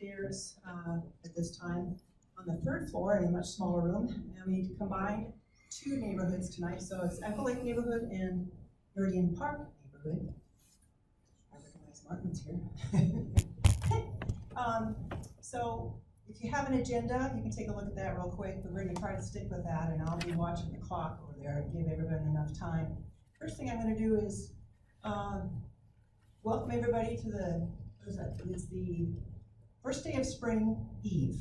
upstairs at this time on the third floor in a much smaller room. And we combined two neighborhoods tonight. So it's Echo Lake neighborhood and Meridian Park neighborhood. I recognize Martin's here. So if you have an agenda, you can take a look at that real quick, but we're going to try to stick with that, and I'll be watching the clock over there and give everyone enough time. First thing I'm going to do is welcome everybody to it's the first day of spring eve,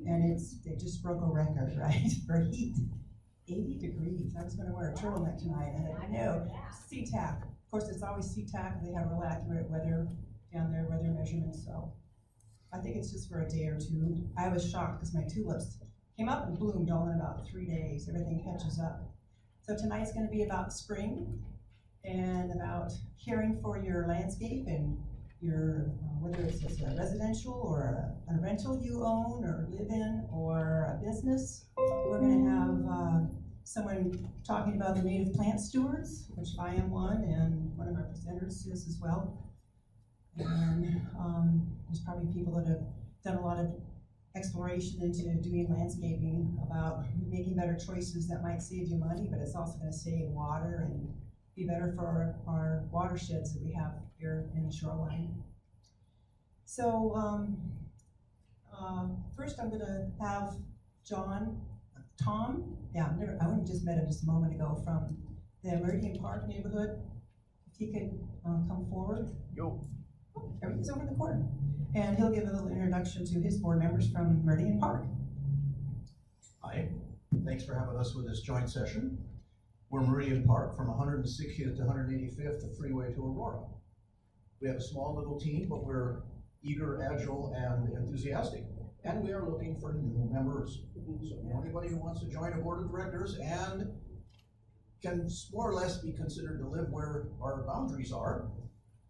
and they just broke a record, right, for heat, 80 degrees. I was going to wear a turtleneck tonight, and I know, SeaTac. Of course, it's always SeaTac, and they have real accurate weather down there, weather measurements, so I think it's just for a day or two. I was shocked because my tulips came up and bloomed all in about 3 days. Everything catches up. So tonight's going to be about spring and about caring for your landscape and your, whether it's a residential or a rental you own or live in or a business. We're going to have someone talking about the native plant stewards, which I am one, and one of our presenters is as well. And there's probably people that have done a lot of exploration into doing landscaping about making better choices that might save you money, but it's also going to save water and be better for our watersheds that we have here in the shoreline. So first I'm going to have Tom, I only just met him just a moment ago, from the Meridian Park neighborhood. If he could come forward. Yo. He's over in the corner. And he'll give a little introduction to his board members from Meridian Park. Hi, thanks for having us with this joint session. We're Meridian Park from 160th to 185th, the freeway to Aurora. We have a small little team, but we're eager, agile, and enthusiastic. And we are looking for new members. So anybody who wants to join a board of directors and can more or less be considered to live where our boundaries are,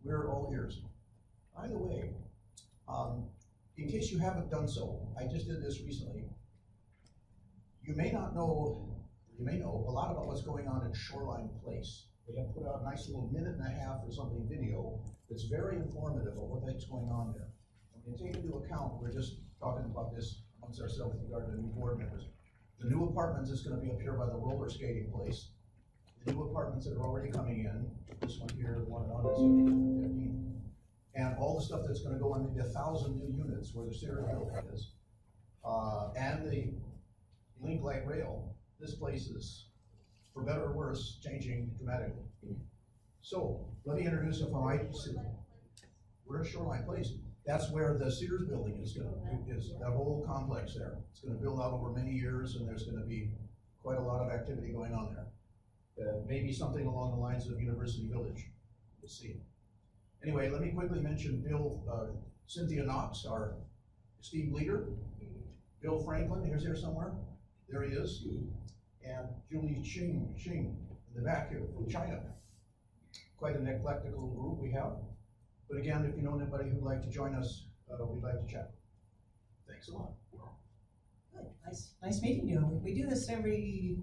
we're all ears. By the way, in case you haven't done so, I just did this recently. You may not know, you may know a lot about what's going on at Shoreline Place. They have put out a nice little minute and a half or something video that's very informative of what that's going on there. And take into account, we're just talking about this amongst ourselves with regard to new board members. The new apartments is going to be up here by the roller skating place. The new apartments that are already coming in, this one here, the one on the 75th and 15th. And all the stuff that's going to go in, maybe 1,000 new units where the Sierra building is, and the link light rail. This place is, for better or worse, changing dramatically. So let me introduce, if I might, we're at Shoreline Place. That's where the Sears building is that whole complex there. It's going to build out over many years, and there's going to be quite a lot of activity going on there. Maybe something along the lines of University Village. We'll see. Anyway, let me quickly mention Cynthia Knox, our esteemed leader. Bill Franklin, here's here somewhere. There he is. And Julie Xing in the back here from China. Quite an eclectical group we have. But again, if you know anybody who'd like to join us, we'd like to chat. Thanks a lot. Good. Nice meeting you. We do this every,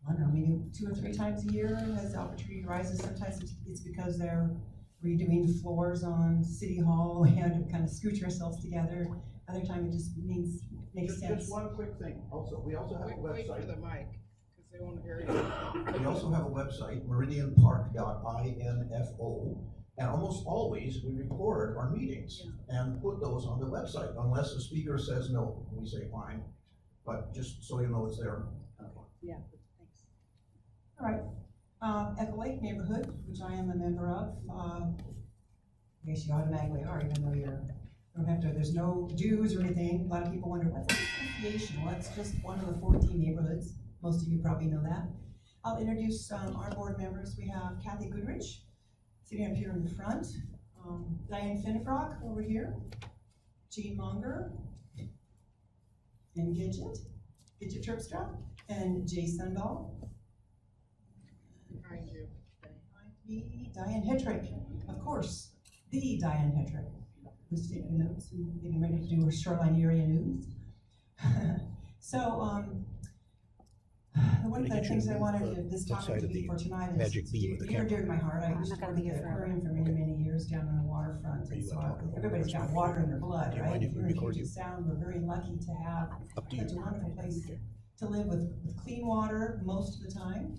I don't know, maybe 2 or 3 times a year as the opportunity arises. Sometimes it's because they're redoing floors on City Hall. We had to kind of scooch ourselves together. Other time it just makes sense. Just one quick thing. We also have a website. Wait for the mic, because they won't hear you. We also have a website, meridianpark.info, and almost always we record our meetings and put those on the website, unless the speaker says no. We say fine, but just so you know it's there. Yeah, thanks. All right. Echo Lake neighborhood, which I am a member of. I guess you automatically are, even though there's no dues or anything. A lot of people wonder, what's an association? Well, it's just one of the 14 neighborhoods. Most of you probably know that. I'll introduce our board members. We have Kathy Goodrich, sitting up here in the front. Diane Finnefrock over here. Jean Monger. And Gidget Terpstra. And Jay Sundahl. Behind you. Behind me, Diane Hetrick, of course, the Diane Hetrick, who's taking notes and getting ready to do her Shoreline area news. So the one of Gotta the get you things to I move wanted the this left topic side to of be the for tonight is magic beam of the near and dear to camera. my heart. I I'm used not to gonna work be at here the forever. aquarium for many, many years down on the waterfront. Are And you so talking everybody's got about water in their blood, Do you right? mind if If we you're in record Puget you? Sound, we're very lucky to have Up to such a you. wonderful place to live with clean water most of the time.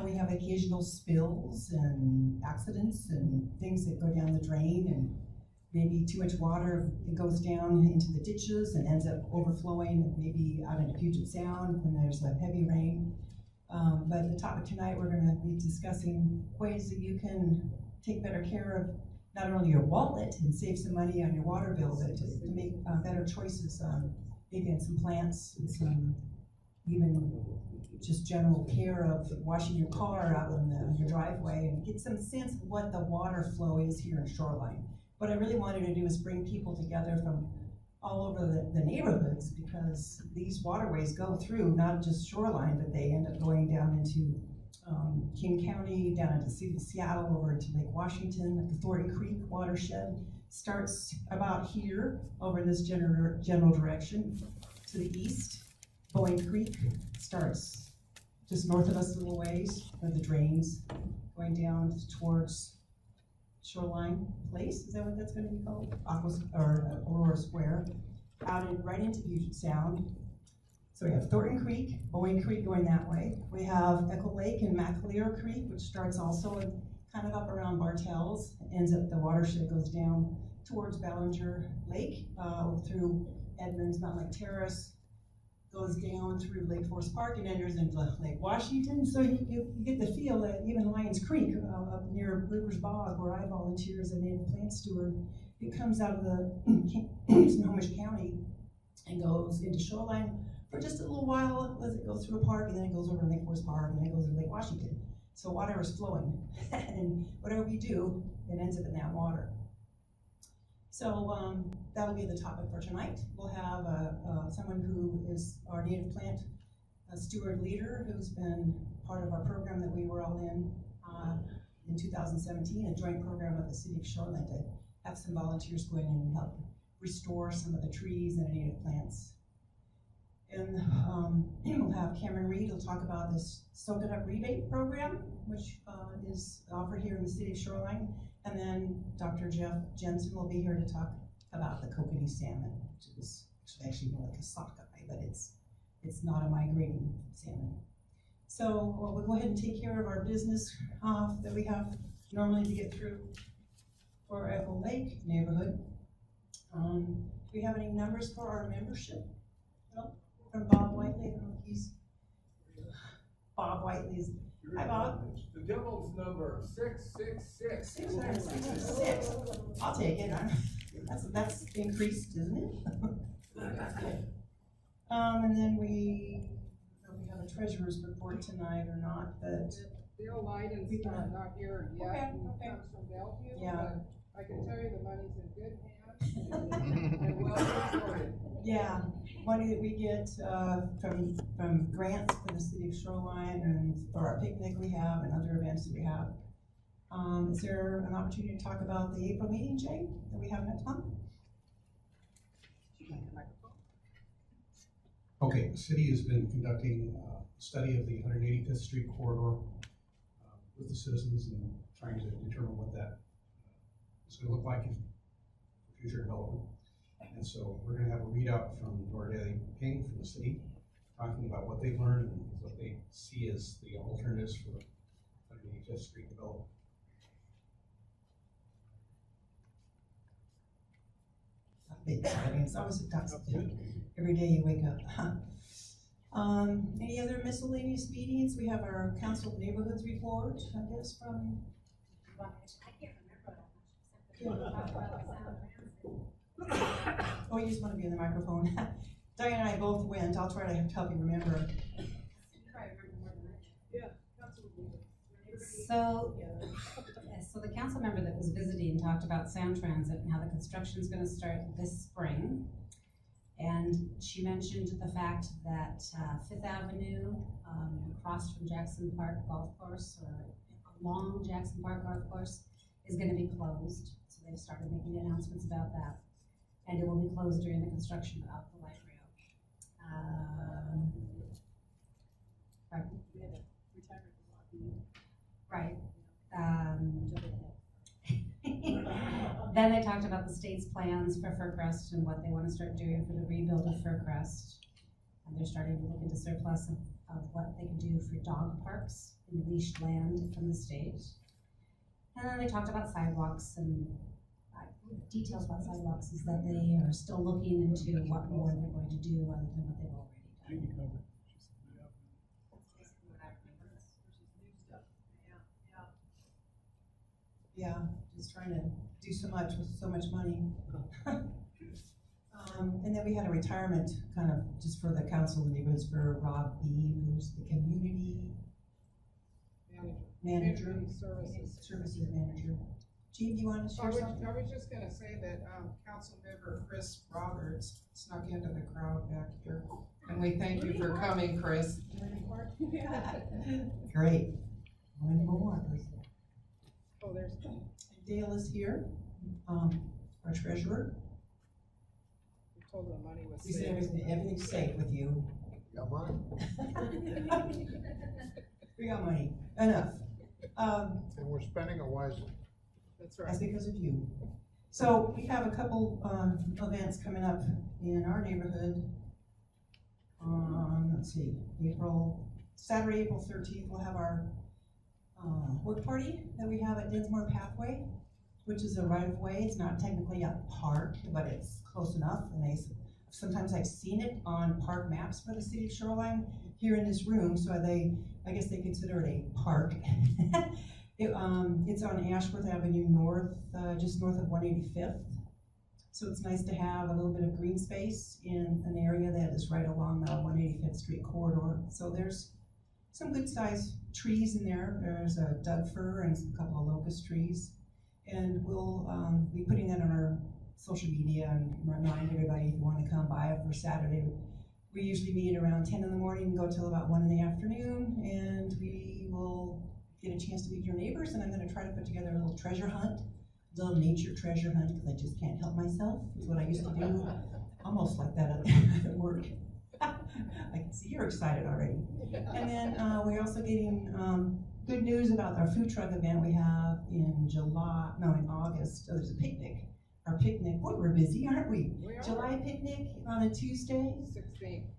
We have occasional spills and accidents and things that go down the drain, and maybe too much water, it goes down into the ditches and ends up overflowing maybe out into Puget Sound when there's a heavy rain. But the topic tonight, we're gonna be discussing ways that you can take better care of not only your wallet and save some money on your water bill, but to make better choices, maybe on some plants and some even just general care of washing your car out in your driveway, and get some sense of what the water flow is here in Shoreline. What I really wanted to do is bring people together from all over the neighborhoods, because these waterways go through not just Shoreline, but they end up going down into King County, down into the city of Seattle, over into Lake Washington. The Thornton Creek watershed starts about here, over in this general direction to the east. Boeing Creek starts just north of us a little ways, where the drains going down towards Shoreline Place, is that what that's gonna be called? Aurora Square, right into Puget Sound. So we have Thornton Creek, Boeing Creek going that way. We have Echo Lake and McAleer Creek, which starts also kind of up around Bartels, ends up, the watershed goes down towards Ballinger Lake, through Edmonds, Mount Lake Terrace, goes down through Lake Forest Park and enters into Lake Washington. So you get the feel that even Lions Creek, up near Rivers Bog, where I volunteer as a native plant steward, it comes out of the Snohomish County and goes into Shoreline for just a little while as it goes through a park, and then it goes over to Lake Forest Park, and then it goes to Lake Washington. So water is flowing, and whatever we do, it ends up in that water. So that'll be the topic for tonight. We'll have someone who is our native plant steward leader, who's been part of our program that we were all in 2017, a joint program with the city of Shoreline to have some volunteers go in and help restore some of the trees and native plants. And we'll have Cameron Reed, who'll talk about this Soak It Up rebate program, which is offered here in the city of Shoreline. And then Dr. Jeff Jensen will be here to talk about the kokanee salmon, which is actually more like a sockeye, but it's not a migrating salmon. So we'll go ahead and take care of our business that we have normally to get through for Echo Lake neighborhood. Do we have any numbers for our membership? No? From Bob Whiteley? I don't know if he's Bob Whiteley's. Hi, Bob. The devil's number 666. 666. I'll take it. That's increased, isn't it? That's good. And then we don't know if we have a treasurer's report tonight or not, but Bill Leiden's not here yet. Okay, He okay. comes from Bellevue, Yeah. but I can tell you the money's in good hands. And well reported. yeah, money that we get from grants for the city of Shoreline and for our picnic we have and other events that we have. Is there an opportunity to talk about the April meeting, Jay, that we have next month? Okay, the city has been conducting a study of the 185th Street corridor with the citizens and trying to determine what that is going to look like for future development. And so we're going to have a readout from Nordalia Ping from the city, talking about what they've learned and what they see as the alternatives for 185th Street development. Exciting. It's always a tough every day you wake up. Any other miscellaneous meetings? We have our council of neighborhoods report, I guess, from. I can't remember that much. Oh, you just want to be in the microphone. Diane and I both went. I'll try to help you remember. Yeah, that's what we do. So the council member that was visiting talked about Sound Transit and how the construction is going to start this spring. And she mentioned the fact that Fifth Avenue, across from Jackson Park Golf Course, or along Jackson Park Golf Course, is going to be closed. So they've started making announcements about that. And it will be closed during the construction of the light rail. Pardon? Then they talked about the state's plans for Furcrest and what they want to start doing for the rebuild of Furcrest. And they're starting to look into surplus of what they can do for dog parks and leashed land from the state. And then they talked about sidewalks, and details about sidewalks is that they are still looking into what more they're going to do other than what they've already done. Yeah, just trying to do so much with so much money. And then we had a retirement kind of just for the council of neighborhoods for Rob B, who's the community manager, services manager. Gene, do you want to share something? I was just gonna say that, council member Chris Roberts snuck into the crowd back here. And we thank you for coming, Chris. Great. One more. Oh, there's. Dale is here, our treasurer. We told her the money was We said safe. everything's safe with you. Got mine. We got money, enough. And we're spending it wisely. That's That's right. because of you. So we have a couple, events coming up in our neighborhood. Let's see, Saturday, April 13th, we'll have our, work party that we have at Dinsmore Pathway, which is a right-of-way. It's not technically a park, but it's close enough, and sometimes I've seen it on park maps for the city of Shoreline here in this room, so I guess they consider it a park. It's on Ashworth Avenue North, just north of 185th. So it's nice to have a little bit of green space in an area that is right along the 185th Street corridor. So there's some good sized trees in there. There's a Doug fir and a couple of locust trees. And we'll be putting that on our social media and remind everybody if you want to come by for Saturday. We usually meet around 10 in the morning and go till about 1 in the afternoon, and we will get a chance to meet your neighbors, and I'm going to try to put together a little treasure hunt, a little nature treasure hunt, because I just can't help myself. It's what I used to do, almost like that at work. I can see you're excited already. And then we're also getting good news about our food truck event we have in August. Oh, there's a picnic. Our picnic, boy, we're busy, aren't we? We are. July picnic on a Tuesday. 16.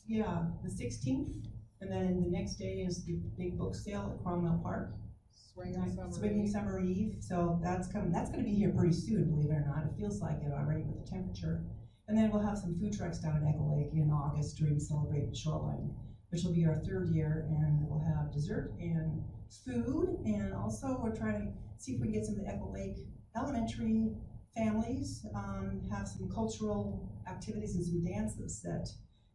Yeah, the 16th. And then the next day is the big book sale at Cromwell Park. Swinging Summer Eve. So that's coming. That's going to be here pretty soon, believe it or not. It feels like it already with the temperature. And then we'll have some food trucks down at Echo Lake in August during Celebrate Shoreline, which will be our 3rd year, and we'll have dessert and food. And also we're trying to see if we can get some of the Echo Lake elementary families, have some cultural activities and some dances that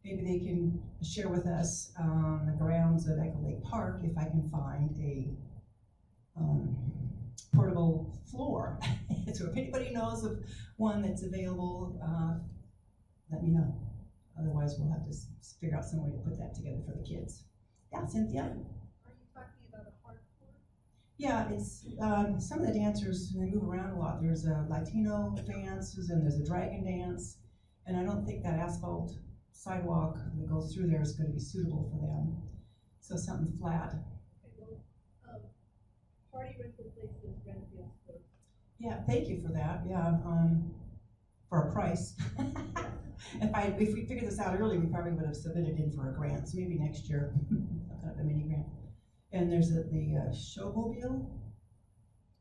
maybe they can share with us on the grounds of Echo Lake Park if I can find a portable floor. So if anybody knows of one that's available, let me know. Otherwise, we'll have to figure out some way to put that together for the kids. Yeah, Cynthia? Are you talking about a hardcore? Yeah, it's some of the dancers, they move around a lot. There's a Latino dances and there's a dragon dance, and I don't think that asphalt sidewalk that goes through there is going to be suitable for them. So something flat. Okay, well, party rental places, Renfield. Yeah, thank you for that. Yeah, for a price. If we figured this out early, we probably would have submitted in for a grant. So maybe next year, kind of a mini grant. And there's the showmobile,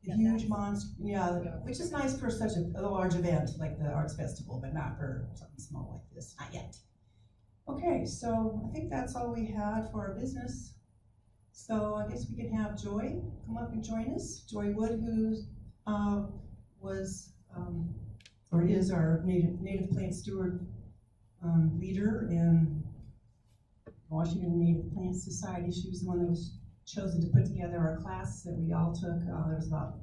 the huge monster. Yeah, which is nice for such a large event like the Arts Festival, but not for something small like this. Not yet. Okay, so I think that's all we had for our business. So I guess we can have Joy come up and join us. Joy Wood, who was or is our native plant steward leader in Washington Native Plant Society. She was the one that was chosen to put together our class that we all took. There was about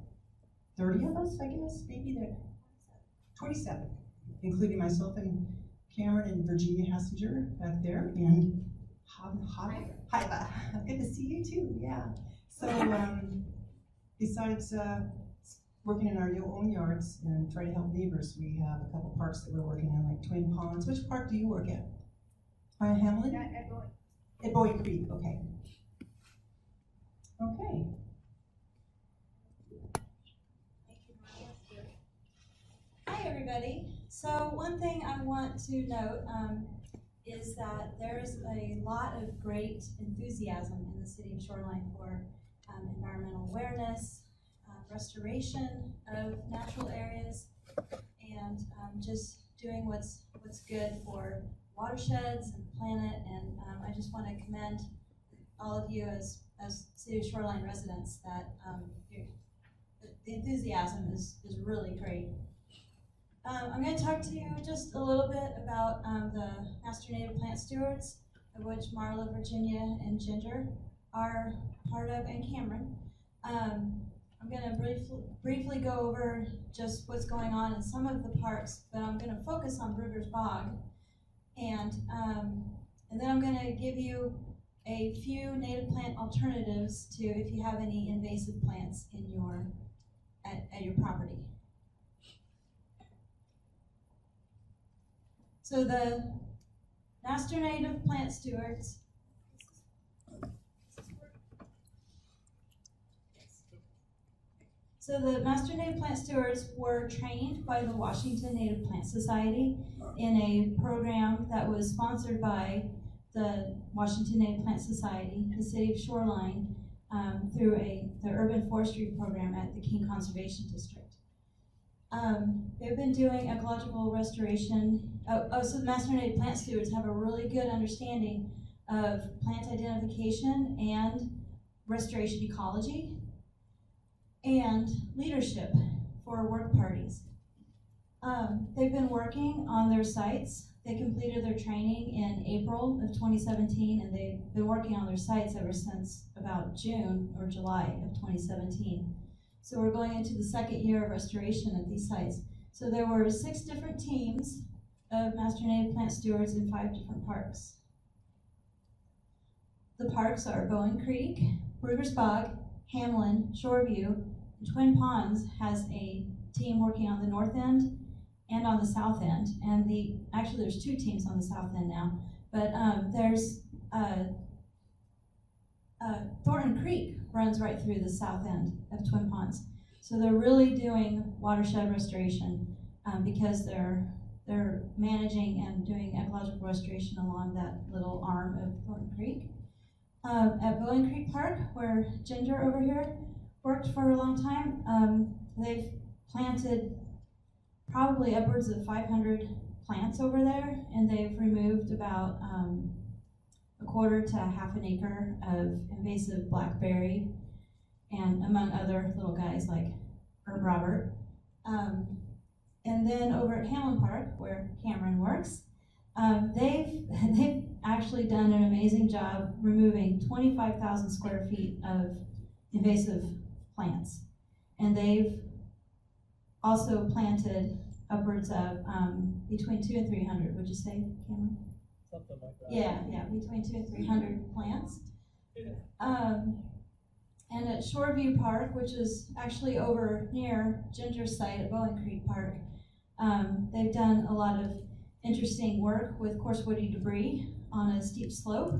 30 of us, I guess, maybe there. 27, including myself and Cameron and Virginia Hassinger back there, and Hiva. Good to see you too, yeah. So besides working in our own yards and trying to help neighbors, we have a couple parks that we're working in, like Twin Ponds. Which park do you work at? Hamlin? Yeah, at Boeing. At Bowie Creek, okay. Okay. Hi, everybody. So one thing I want to note is that there's a lot of great enthusiasm in the city of Shoreline for environmental awareness, restoration of natural areas, and just doing what's good for watersheds and the planet. And I just want to commend all of you as City of Shoreline residents that the enthusiasm is really great. I'm going to talk to you just a little bit about the Master Native Plant Stewards, of which Marla, Virginia, and Ginger are part of, and Cameron. I'm going to briefly go over just what's going on in some of the parks, but I'm going to focus on Brugger's Bog, and then I'm going to give you a few native plant alternatives to if you have any invasive plants in your at your property. So the Master Native Plant Stewards were trained by the Washington Native Plant Society in a program that was sponsored by the Washington Native Plant Society, the City of Shoreline, through the Urban Forestry Program at the King Conservation District. They've been doing ecological restoration. So the Master Native Plant Stewards have a really good understanding of plant identification and restoration ecology and leadership for work parties. They've been working on their sites. They completed their training in April of 2017, and they've been working on their sites ever since about June or July of 2017. So we're going into the second year of restoration at these sites. So there were 6 different teams of Master Native Plant Stewards in 5 different parks. The parks are Bowen Creek, Brugger's Bog, Hamlin, Shoreview, and Twin Ponds has a team working on the north end and on the south end. And actually there's 2 teams on the south end now, but there's Thornton Creek runs right through the south end of Twin Ponds. So they're really doing watershed restoration because they're managing and doing ecological restoration along that little arm of Thornton Creek. At Bowen Creek Park, where Ginger over here worked for a long time, they've planted probably upwards of 500 plants over there, and they've removed about a quarter to half an acre of invasive blackberry, and among other little guys like Herb Robert. And then over at Hamlin Park, where Cameron works, they've actually done an amazing job removing 25,000 square feet of invasive plants. And they've also planted upwards of between 200 and 300, would you say, Cameron? Something like that. Yeah, between 200 and 300 plants. And at Shoreview Park, which is actually over near Ginger's site at Bowen Creek Park, they've done a lot of interesting work with coarse woody debris on a steep slope,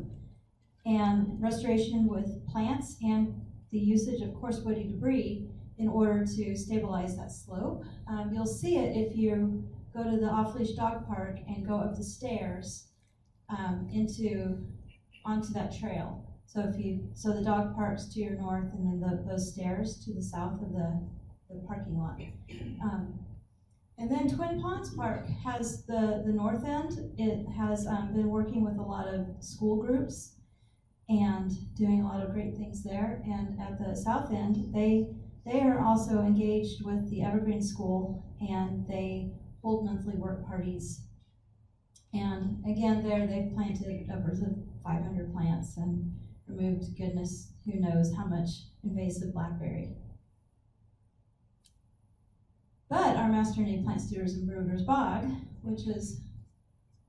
and restoration with plants and the usage of coarse woody debris in order to stabilize that slope. You'll see it if you go to the off-leash dog park and go up the stairs onto that trail. So the dog park's to your north, and then those stairs to the south of the parking lot. And then Twin Ponds Park has the north end. It has been working with a lot of school groups and doing a lot of great things there. And at the south end, they are also engaged with the Evergreen School, and they hold monthly work parties. And again, there they've planted upwards of 500 plants and removed goodness who knows how much invasive blackberry. But our Master Native Plant Stewards in Brugger's Bog, which is,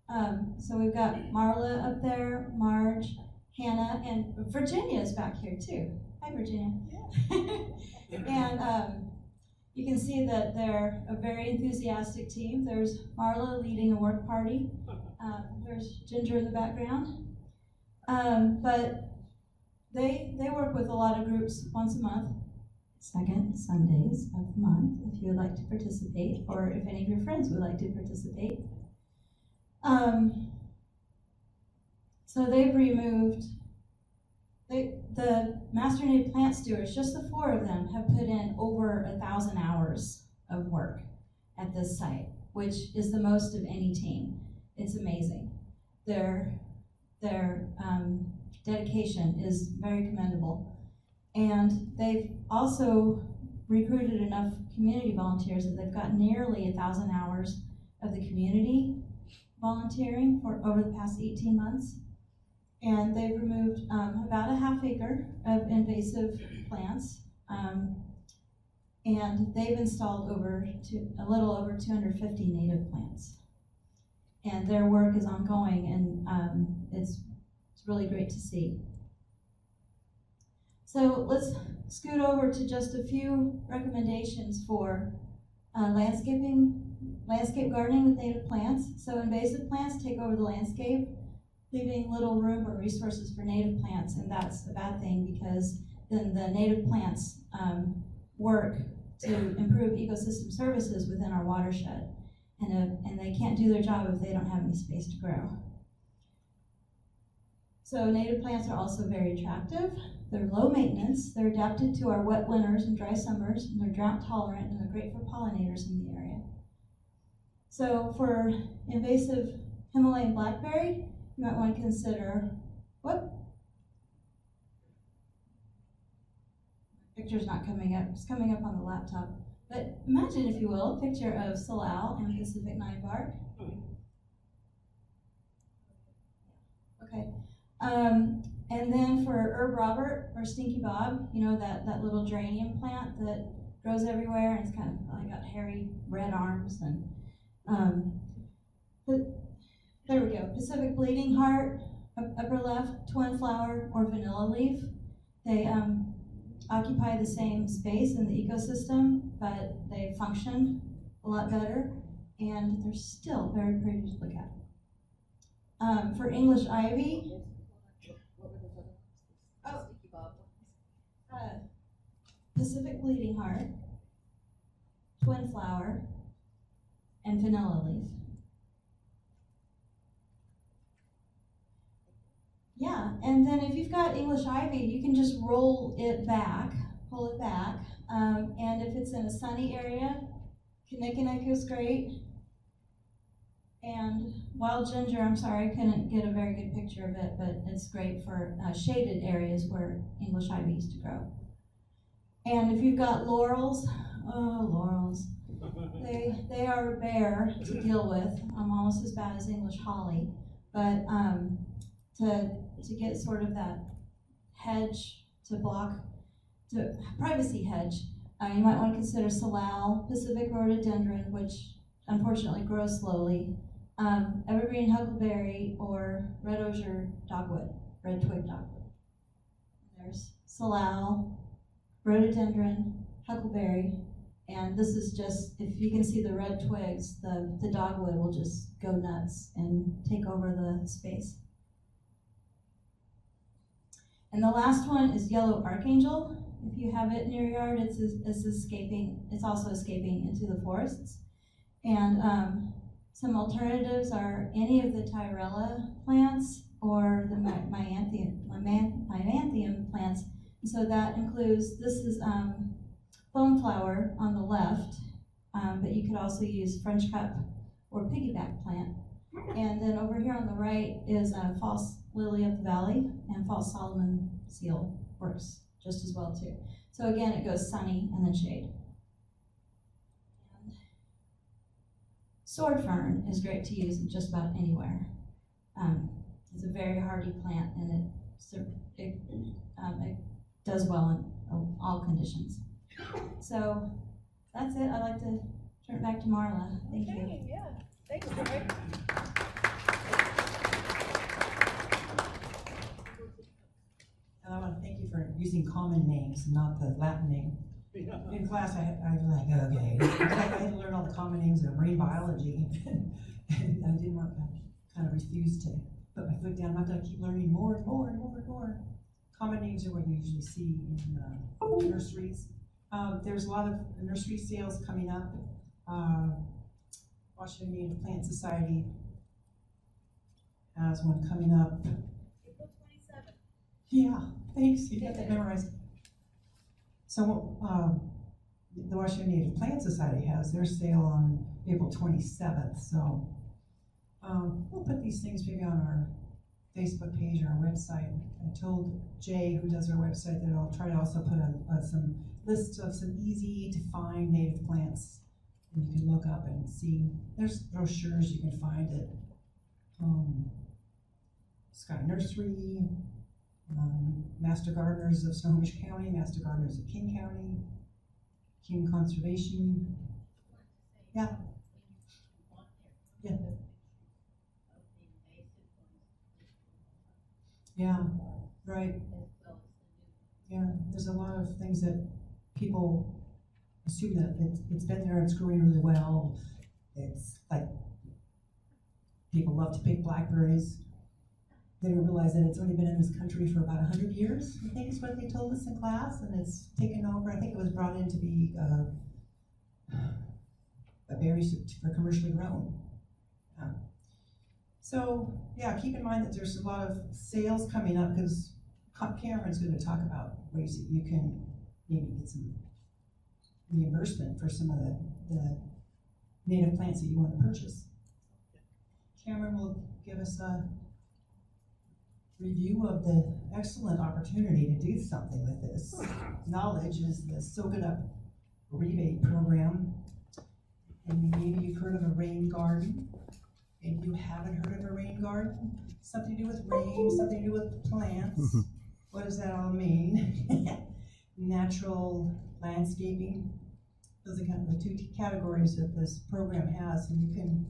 so we've got Marla up there, Marge, Hannah, and Virginia is back here too. Hi, Virginia. Yeah. And you can see that they're a very enthusiastic team. There's Marla leading a work party. There's Ginger in the background. But they work with a lot of groups once a month. second Sundays of the month if you would like to participate, or if any of your friends would like to participate. So they've removed, the Master Native Plant Stewards, just the 4 of them, have put in over 1,000 hours of work at this site, which is the most of any team. It's amazing. Their dedication is very commendable. And they've also recruited enough community volunteers that they've got nearly 1,000 hours of the community volunteering for over the past 18 months. And they've removed about a half acre of invasive plants. And they've installed a little over 250 native plants. And their work is ongoing, and it's really great to see. So let's scoot over to just a few recommendations for landscape gardening with native plants. So invasive plants take over the landscape, leaving little room or resources for native plants, and that's a bad thing because then the native plants work to improve ecosystem services within our watershed, and they can't do their job if they don't have any space to grow. So native plants are also very attractive. They're low maintenance, they're adapted to our wet winters and dry summers, and they're drought tolerant, and they're great for pollinators in the area. So for invasive Himalayan blackberry, you might want to consider, picture's not coming up, it's coming up on the laptop. But imagine, if you will, a picture of Salal and Pacific ninebark. Okay. And then for herb Robert or stinky bob, you know, that little geranium plant that grows everywhere and it's kind of got hairy red arms. And there we go. Pacific bleeding heart, upper left, twin flower or vanilla leaf. They occupy the same space in the ecosystem, but they function a lot better, and they're still very pretty to look at. For English ivy, Pacific bleeding heart, twin flower, and vanilla leaf. Yeah, and then if you've got English ivy, you can just pull it back, and if it's in a sunny area, Kinnikinnick is great. And wild ginger, I'm sorry, I couldn't get a very good picture of it, but it's great for shaded areas where English ivy used to grow. And if you've got laurels, laurels, they are a bear to deal with, almost as bad as English holly. But to get sort of that hedge to privacy hedge, you might want to consider salal, Pacific rhododendron, which unfortunately grows slowly, evergreen huckleberry, or red osier dogwood, red twig dogwood. There's salal, rhododendron, huckleberry, and this is just, if you can see the red twigs, the dogwood will just go nuts and take over the space. And the last one is yellow archangel. If you have it in your yard, it's also escaping into the forests. And some alternatives are any of the Tyrella plants or the Myantium plants. And so that includes, this is foam flower on the left, but you could also use French cup or piggyback plant. And then over here on the right is false lily of the valley, and false Solomon seal works just as well too. So again, it goes sunny and then shade. And sword fern is great to use just about anywhere. It's a very hardy plant, and it does well in all conditions. So that's it. I'd like to turn it back to Marla. Thank you. Okay, yeah. Thanks, Troy. And I want to thank you for using common names, not the Latin name. In class, I was like, okay. I had to learn all the common names of marine biology, and I didn't want to kind of refuse to put my foot down. I'm going to keep learning more and more and more and more. Common names are what you usually see in nurseries. There's a lot of nursery sales coming up. Washington Native Plant Society has one coming up. April 27th. Yeah, thanks, you got that memorized. So, the Washington Native Plant Society has their sale on April 27th, so we'll put these things maybe on our Facebook page or our website. I told Jay, who does our website, that I'll try to also put some lists of some easy to find native plants, and you can look up and see. There's brochures you can find at Sky Nursery, Master Gardeners of Snohomish County, Master Gardeners of King County, King Conservation. Yeah. Yeah. Yeah, right. Yeah, there's a lot of things that people assume that it's been there and it's growing really well. It's like people love to pick blackberries. They don't realize that it's only been in this country for about 100 years, I think is what they told us in class, and it's taken over. I think it was brought in to be a berry for commercially grown. So, yeah, keep in mind that there's a lot of sales coming up, because Cameron's going to talk about ways that you can maybe get some reimbursement for some of the native plants that you want to purchase. Cameron will give us a review of the excellent opportunity to do something with this. Knowledge is the Soak It Up rebate program. And maybe you've heard of a rain garden. If you haven't heard of a rain garden, something to do with rain, something to do with plants. What does that all mean? Natural landscaping. Those are kind of the two categories that this program has, and you can,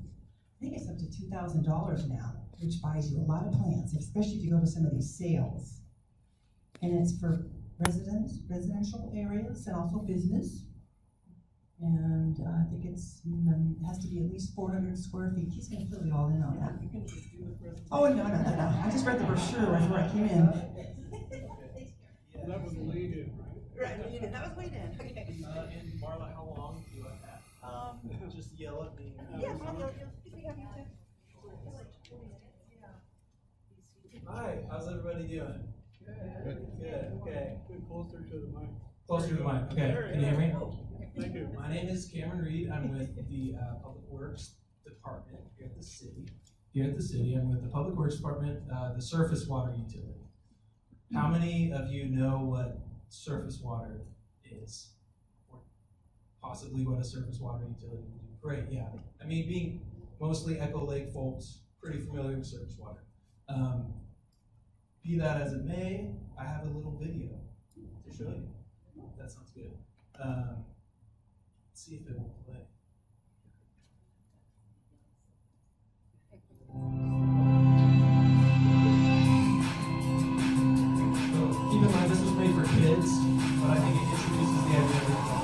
I think it's up to $2,000 now, which buys you a lot of plants, especially if you go to some of these sales. And it's for residential areas and also business. And I think it has to be at least 400 square feet. He's going to fill you all in on that. Oh, no. I just read the brochure before I came in. That was the lead-in, right? Right, that was way in. Okay. And Marla, how long do you have? Just yell at me. Yeah, we have you too. Hi, how's everybody doing? Good, okay. Get closer to the mic. Closer to the mic, okay. Can you hear me? Thank you. My name is Cameron Reed. I'm with the Public Works Department here at the city. I'm with the Public Works Department, the surface water utility. How many of you know what surface water is? Or possibly what a surface water utility would do? Great, yeah. I mean, being mostly Echo Lake folks, pretty familiar with surface water. Be that as it may, I have a little video to show you. That sounds good. Let's see if it will play. So keep in mind, this was made for kids, but I think it introduces the idea of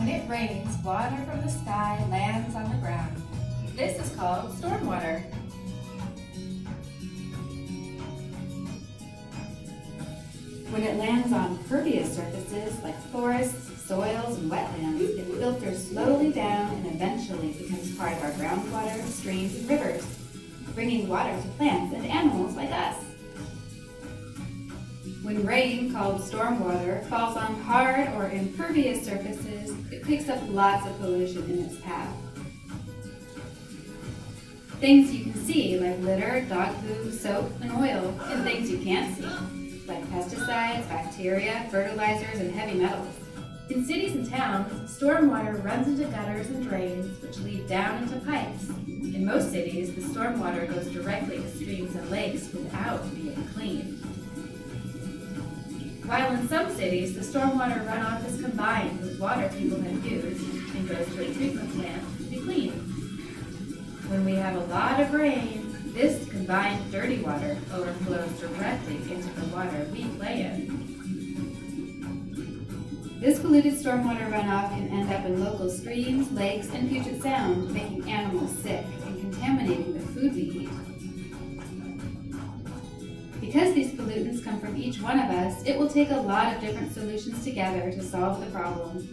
When it rains, water from the sky lands on the ground. This is called stormwater. When it lands on pervious surfaces like forests, soils, and wetlands, it filters slowly down and eventually becomes part of our groundwater, streams, and rivers, bringing water to plants and animals like us. When rain, called stormwater, falls on hard or impervious surfaces, it picks up lots of pollution in its path. Things you can see, like litter, dog poo, soap, and oil, and things you can't see, like pesticides, bacteria, fertilizers, and heavy metals. In cities and towns, stormwater runs into gutters and drains, which lead down into pipes. In most cities, the stormwater goes directly to streams and lakes without being cleaned. While in some cities, the stormwater runoff is combined with water people have used and goes to a treatment plant to be cleaned. When we have a lot of rain, this combined dirty water overflows directly into the water we play in. This polluted stormwater runoff can end up in local streams, lakes, and Puget Sound, making animals sick and contaminating the food we eat. Because these pollutants come from each one of us, it will take a lot of different solutions together to solve the problem.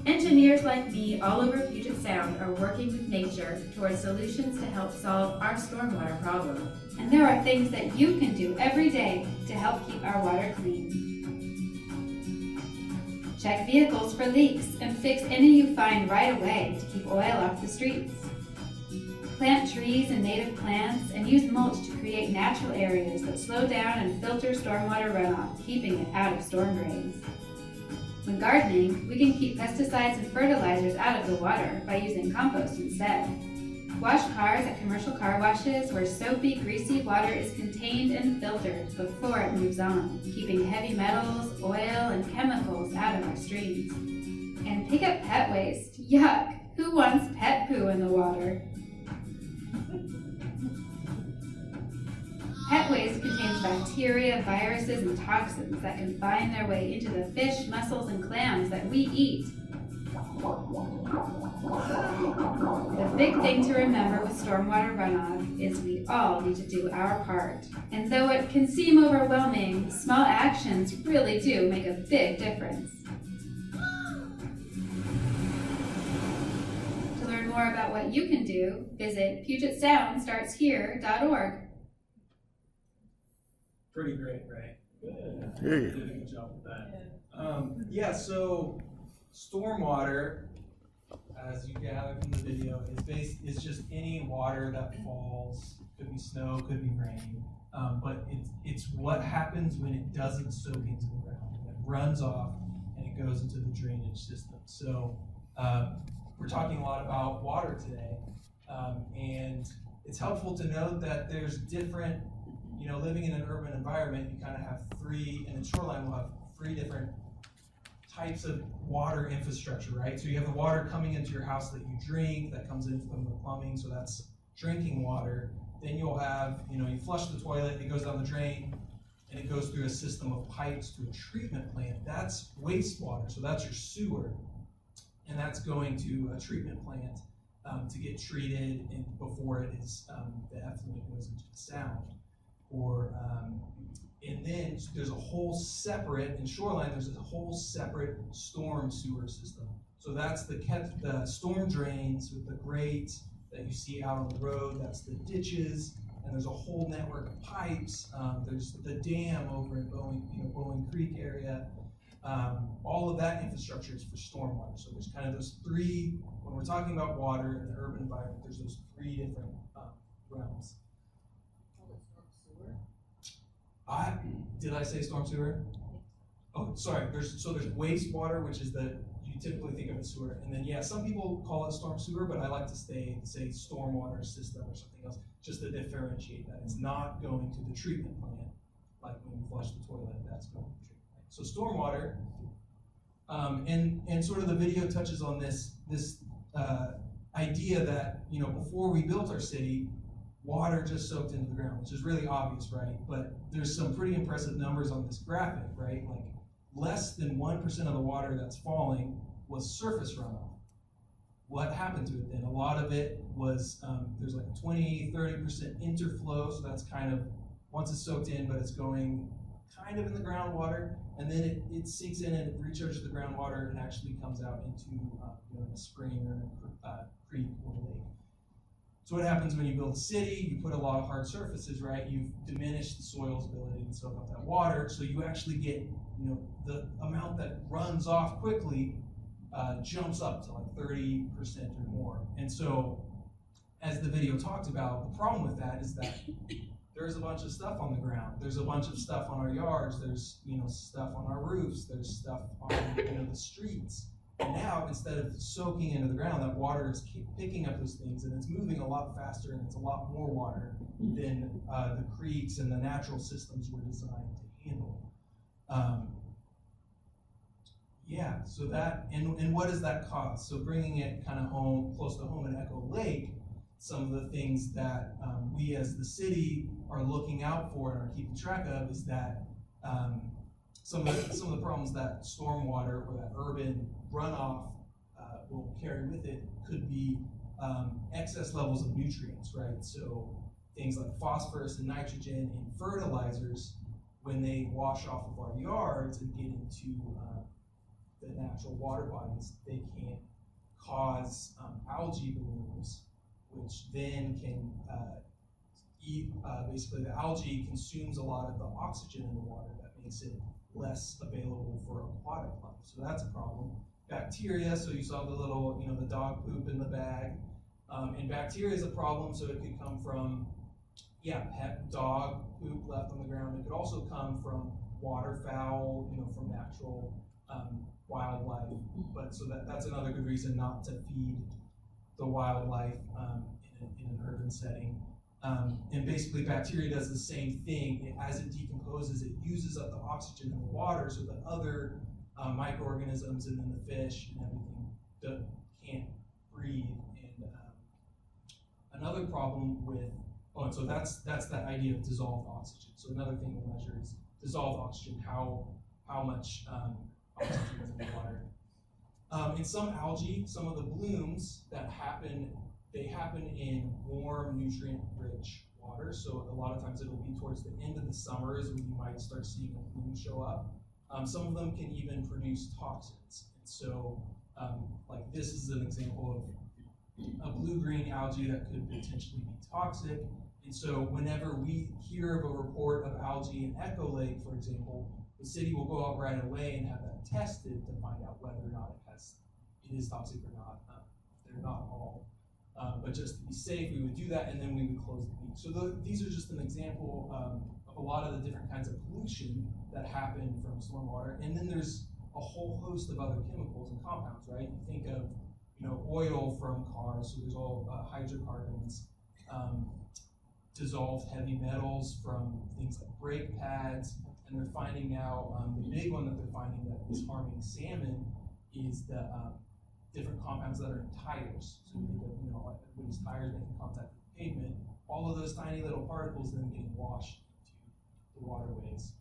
Engineers like me all over Puget Sound are working with nature towards solutions to help solve our stormwater problem. And there are things that you can do every day to help keep our water clean. Check vehicles for leaks and fix any you find right away to keep oil off the streets. Plant trees and native plants and use mulch to create natural areas that slow down and filter stormwater runoff, keeping it out of storm drains. When gardening, we can keep pesticides and fertilizers out of the water by using compost instead. Wash cars at commercial car washes where soapy, greasy water is contained and filtered before it moves on, keeping heavy metals, oil, and chemicals out of our streams. And pick up pet waste. Yuck! Who wants pet poo in the water? Pet waste contains bacteria, viruses, and toxins that can find their way into the fish, mussels, and clams that we eat. The big thing to remember with stormwater runoff is we all need to do our part. And though it can seem overwhelming, small actions really do make a big difference. To learn more about what you can do, visit PugetSoundStartsHere.org. Pretty great, right? Good. Did a good job with that. So stormwater, as you gather from the video, is just any water that falls. Could be snow, could be rain, but it's what happens when it doesn't soak into the ground. It runs off and it goes into the drainage system. So we're talking a lot about water today, and it's helpful to note that there's different. Living in an urban environment, you kind of have three, and in shoreline we'll have three different types of water infrastructure, right? So you have the water coming into your house that you drink, that comes in from the plumbing, so that's drinking water. Then you'll have, you flush the toilet, it goes down the drain, and it goes through a system of pipes to a treatment plant. That's wastewater, so that's your sewer, and that's going to a treatment plant to get treated before it is the effluent goes into the sound. And then there's a whole separate, in shoreline, there's a whole separate storm sewer system. So that's the storm drains with the grates that you see out on the road, that's the ditches, and there's a whole network of pipes. There's the dam over in Bowling Creek area. All of that infrastructure is for stormwater. So there's kind of those three, when we're talking about water in the urban environment, there's those three different realms. Did I say storm sewer? Oh, sorry. There's wastewater, which is you typically think of as sewer, and then some people call it storm sewer, but I like to say stormwater system or something else, just to differentiate that. It's not going to the treatment plant, like when you flush the toilet, that's going to the treatment plant. So stormwater, and sort of the video touches on this idea that before we built our city, water just soaked into the ground, which is really obvious, right? But there's some pretty impressive numbers on this graphic, right? Like less than 1% of the water that's falling was surface runoff. What happened to it then? A lot of it was, there's like 20-30% interflow, so that's kind of, once it's soaked in, but it's going kind of in the groundwater, and then it sinks in and it recharges the groundwater and actually comes out into a spring or a creek or a lake. So what happens when you build a city? You put a lot of hard surfaces, right? You've diminished the soil's ability to soak up that water, so you actually get, the amount that runs off quickly jumps up to like 30% or more. And so, as the video talked about, the problem with that is that there's a bunch of stuff on the ground. There's a bunch of stuff on our yards. There's, stuff on our roofs. There's stuff on, the streets. And now, instead of soaking into the ground, that water is picking up those things, and it's moving a lot faster, and it's a lot more water than the creeks and the natural systems were designed to handle. So that, and what does that cost? So bringing it kind of close to home in Echo Lake, some of the things that we as the city are looking out for and are keeping track of is that some of the problems that stormwater or that urban runoff will carry with it could be excess levels of nutrients, right? So things like phosphorus and nitrogen in fertilizers, when they wash off of our yards and get into the natural water bodies, they can cause algae blooms, which then can basically the algae consumes a lot of the oxygen in the water that makes it less available for aquatic life. So that's a problem. Bacteria, so you saw the little, the dog poop in the bag. And bacteria is a problem, so it could come from, pet dog poop left on the ground. It could also come from waterfowl, from natural wildlife. But so that's another good reason not to feed the wildlife in an urban setting. And basically bacteria does the same thing. As it decomposes, it uses up the oxygen in the water so that other microorganisms and then the fish and everything can't breathe. And another problem with, so that's the idea of dissolved oxygen. So another thing we'll measure is dissolved oxygen, how much oxygen is in the water. In some algae, some of the blooms that happen, they happen in warm, nutrient-rich water. So a lot of times it'll be towards the end of the summer is when you might start seeing a bloom show up. Some of them can even produce toxins. And so, like this is an example of a blue-green algae that could potentially be toxic. And so whenever we hear of a report of algae in Echo Lake, for example, the city will go out right away and have that tested to find out whether or not it is toxic or not. They're not all. But just to be safe, we would do that, and then we would close the beach. So these are just an example of a lot of the different kinds of pollution that happen from stormwater. And then there's a whole host of other chemicals and compounds, right? You think of, oil from cars, so there's all hydrocarbons, dissolved heavy metals from things like brake pads, and they're finding now, the big one that they're finding that is harming salmon is the different compounds that are in tires. So you think of, everybody's tires making contact with the pavement, all of those tiny little particles then getting washed into the waterways.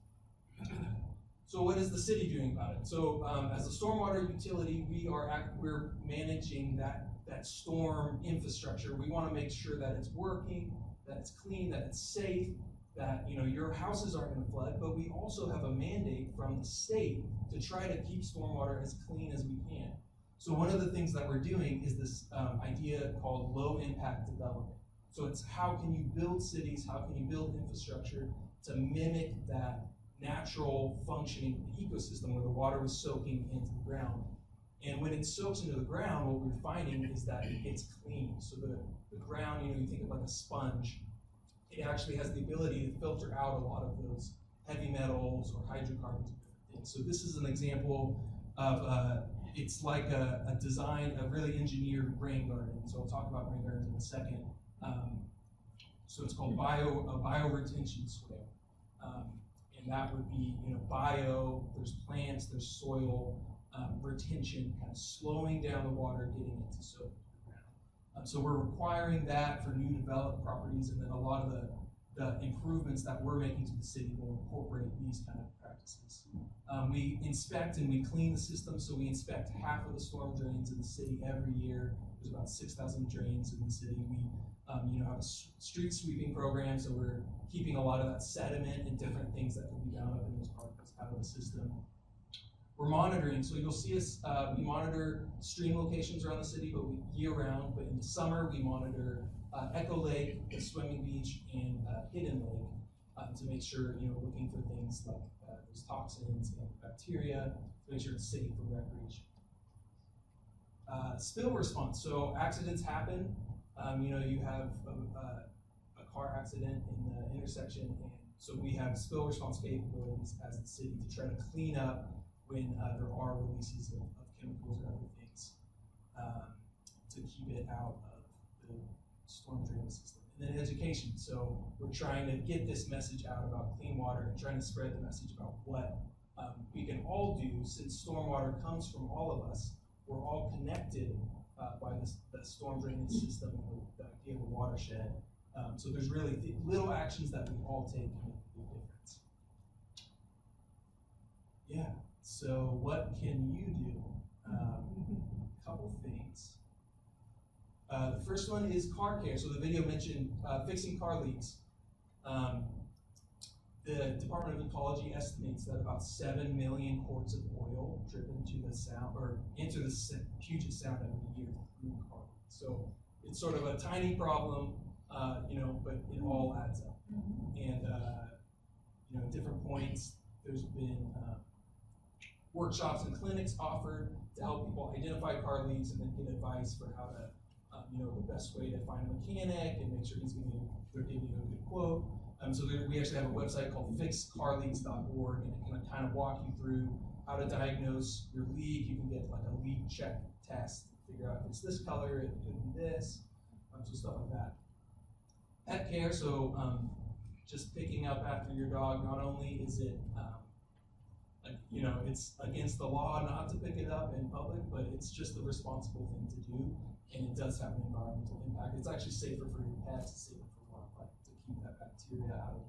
So what is the city doing about it? So as a stormwater utility, we're managing that storm infrastructure. We want to make sure that it's working, that it's clean, that it's safe, that your houses aren't going to flood, but we also have a mandate from the state to try to keep stormwater as clean as we can. So one of the things that we're doing is this idea called low impact development. So it's how can you build cities, how can you build infrastructure to mimic that natural functioning ecosystem where the water was soaking into the ground. And when it soaks into the ground, what we're finding is that it gets clean. So the ground, you think of like a sponge, it actually has the ability to filter out a lot of those heavy metals or hydrocarbons and different things. So this is an example of, it's like a really engineered rain garden. So I'll talk about rain gardens in a second. So it's called bioretention swale. And that would be, there's plants, there's soil, retention, kind of slowing down the water, getting it to soak into the ground. So we're requiring that for new developed properties, and then a lot of the improvements that we're making to the city will incorporate these kind of practices. We inspect and we clean the system, so we inspect half of the storm drains in the city every year. There's about 6,000 drains in the city. We have a street sweeping program, so we're keeping a lot of that sediment and different things that could be bound up in those particles out of the system. We're monitoring, so you'll see us, we monitor stream locations around the city, but year-round, but in the summer we monitor Echo Lake, the swimming beach, and Hidden Lake to make sure, looking for things like those toxins and bacteria, to make sure it's safe for recreation. Spill response, so accidents happen. You have a car accident in the intersection, and so we have spill response capabilities as the city to try to clean up when there are releases of chemicals or other things to keep it out of the storm drain system. And then education, so we're trying to get this message out about clean water and trying to spread the message about what we can all do, since stormwater comes from all of us. We're all connected by the storm drainage system and the idea of a watershed. So there's really little actions that we all take to make a big difference. Yeah, so what can you do? Couple things. The first one is car care. So the video mentioned fixing car leaks. The Department of Ecology estimates that about 7 million quarts of oil drip into the sound or into the Puget Sound every year through car leaks. So it's sort of a tiny problem, but it all adds up. And at different points, there's been workshops and clinics offered to help people identify car leaks and then get advice for how to, the best way to find a mechanic and make sure they're giving you a good quote. So we actually have a website called fixcarleaks.org, and it can kind of walk you through how to diagnose your leak. You can get like a leak check test, figure out if it's this color, it could be this, so stuff like that. Pet care, so just picking up after your dog, not only is it, it's against the law not to pick it up in public, but it's just the responsible thing to do, and it does have an environmental impact. It's actually safer for your pets, it's safer for wildlife to keep that bacteria out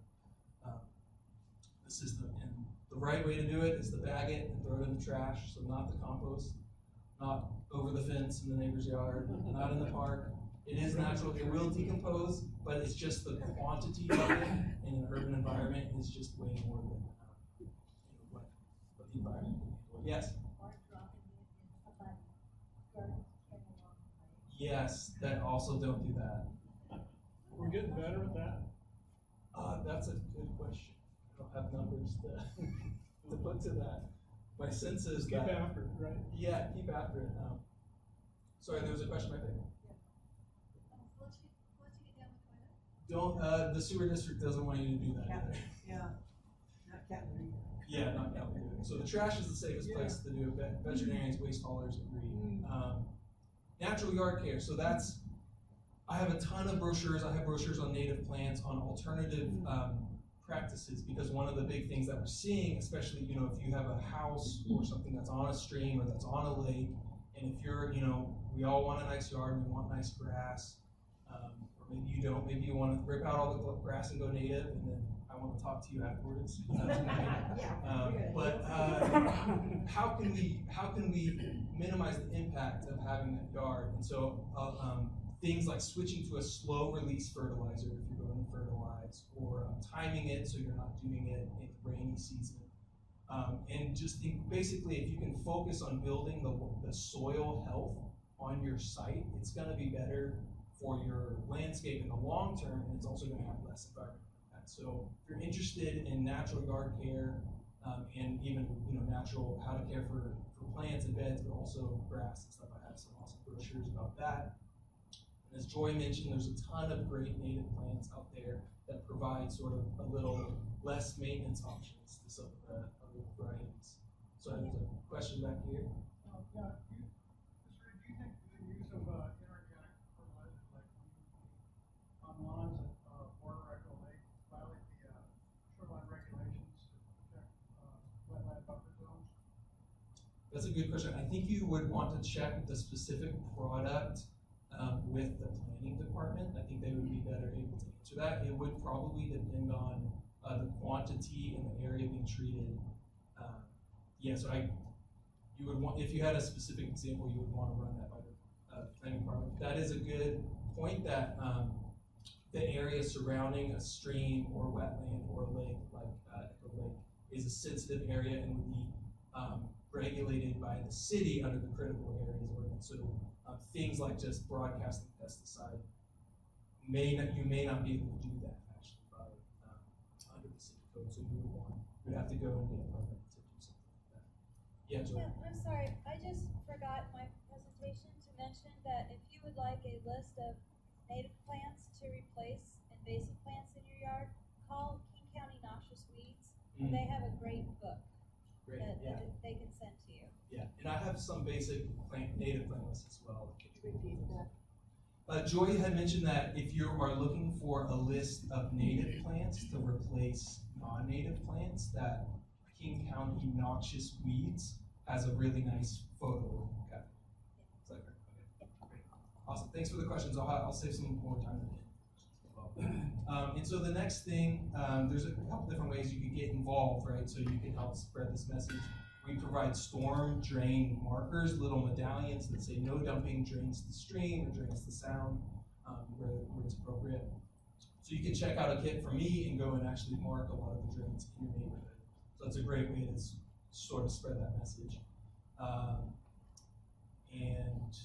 of the system. And the right way to do it is to bag it and throw it in the trash, so not the compost, not over the fence in the neighbor's yard, not in the park. It is natural, it will decompose, but it's just the quantity of it in an urban environment is just way more than what the environment can handle. Yes? Yes, that also don't do that. We're getting better at that. That's a good question. I don't have numbers to put to that. My sense is Keep that, after it, right? yeah, keep after it. Sorry, there was a question right there. Don't, the sewer district doesn't want you to do that either. Yeah, not cat litter. Yeah, not cat litter. So the trash is the safest place to do it. Veterinarians, waste haulers agree. Natural yard care. So I have a ton of brochures. I have brochures on native plants, on alternative practices, because one of the big things that we're seeing, especially, if you have a house or something that's on a stream or that's on a lake, and if you're, we all want a nice yard, we want nice grass, or maybe you don't, maybe you want to rip out all the grass and go native, and then I want to talk to you afterwards. How can we minimize the impact of having that yard? And so things like switching to a slow release fertilizer if you're going to fertilize, or timing it so you're not doing it in the rainy season. And just basically, if you can focus on building the soil health on your site, it's going to be better for your landscape in the long term, and it's also going to have less environmental impact. So if you're interested in natural yard care, and even natural how to care for plants and beds, but also grass and stuff, I have some awesome brochures about that. And as Joy mentioned, there's a ton of great native plants out there that provide sort of a little less maintenance options to some of the other varieties. So I have a question back here. Yeah, Mr. Reed, do you think the use of inorganic fertilizers like on lawns at border Echo Lake violate the shoreline regulations to protect wetland buffer zones? That's a good question. I think you would want to check the specific product with the planning department. I think they would be better able to answer that. It would probably depend on the quantity and the area being treated. So you would want, if you had a specific example, you would want to run that by the planning department. That is a good point, that the area surrounding a stream or wetland or a lake, like Echo Lake, is a sensitive area and would be regulated by the city under the critical areas ordinance. So things like just broadcasting pesticide, you may not be able to do that actually by under the city code. So you would have to go and get a permit to do something like that. Yeah, Joy. Yeah, I'm sorry, I just forgot my presentation to mention that if you would like a list of native plants to replace invasive plants in your yard, call King County Noxious Weeds. They have a great book that they can send to you. Yeah, and I have some basic native plant lists as well. Joy had mentioned that if you are looking for a list of native plants to replace non-native plants, that King County Noxious Weeds has a really nice photo. Okay. Is that correct? Okay. Great. Awesome. Thanks for the questions. I'll save some more time at the end. In And so the next thing, there's a couple different ways you could get involved, right? So you can help spread this message. We provide storm drain markers, little medallions that say no dumping drains the stream or drains the sound where it's appropriate. So you can check out a kit from me and go and actually mark a lot of the drains in your neighborhood. So it's a great way to sort of spread that message. And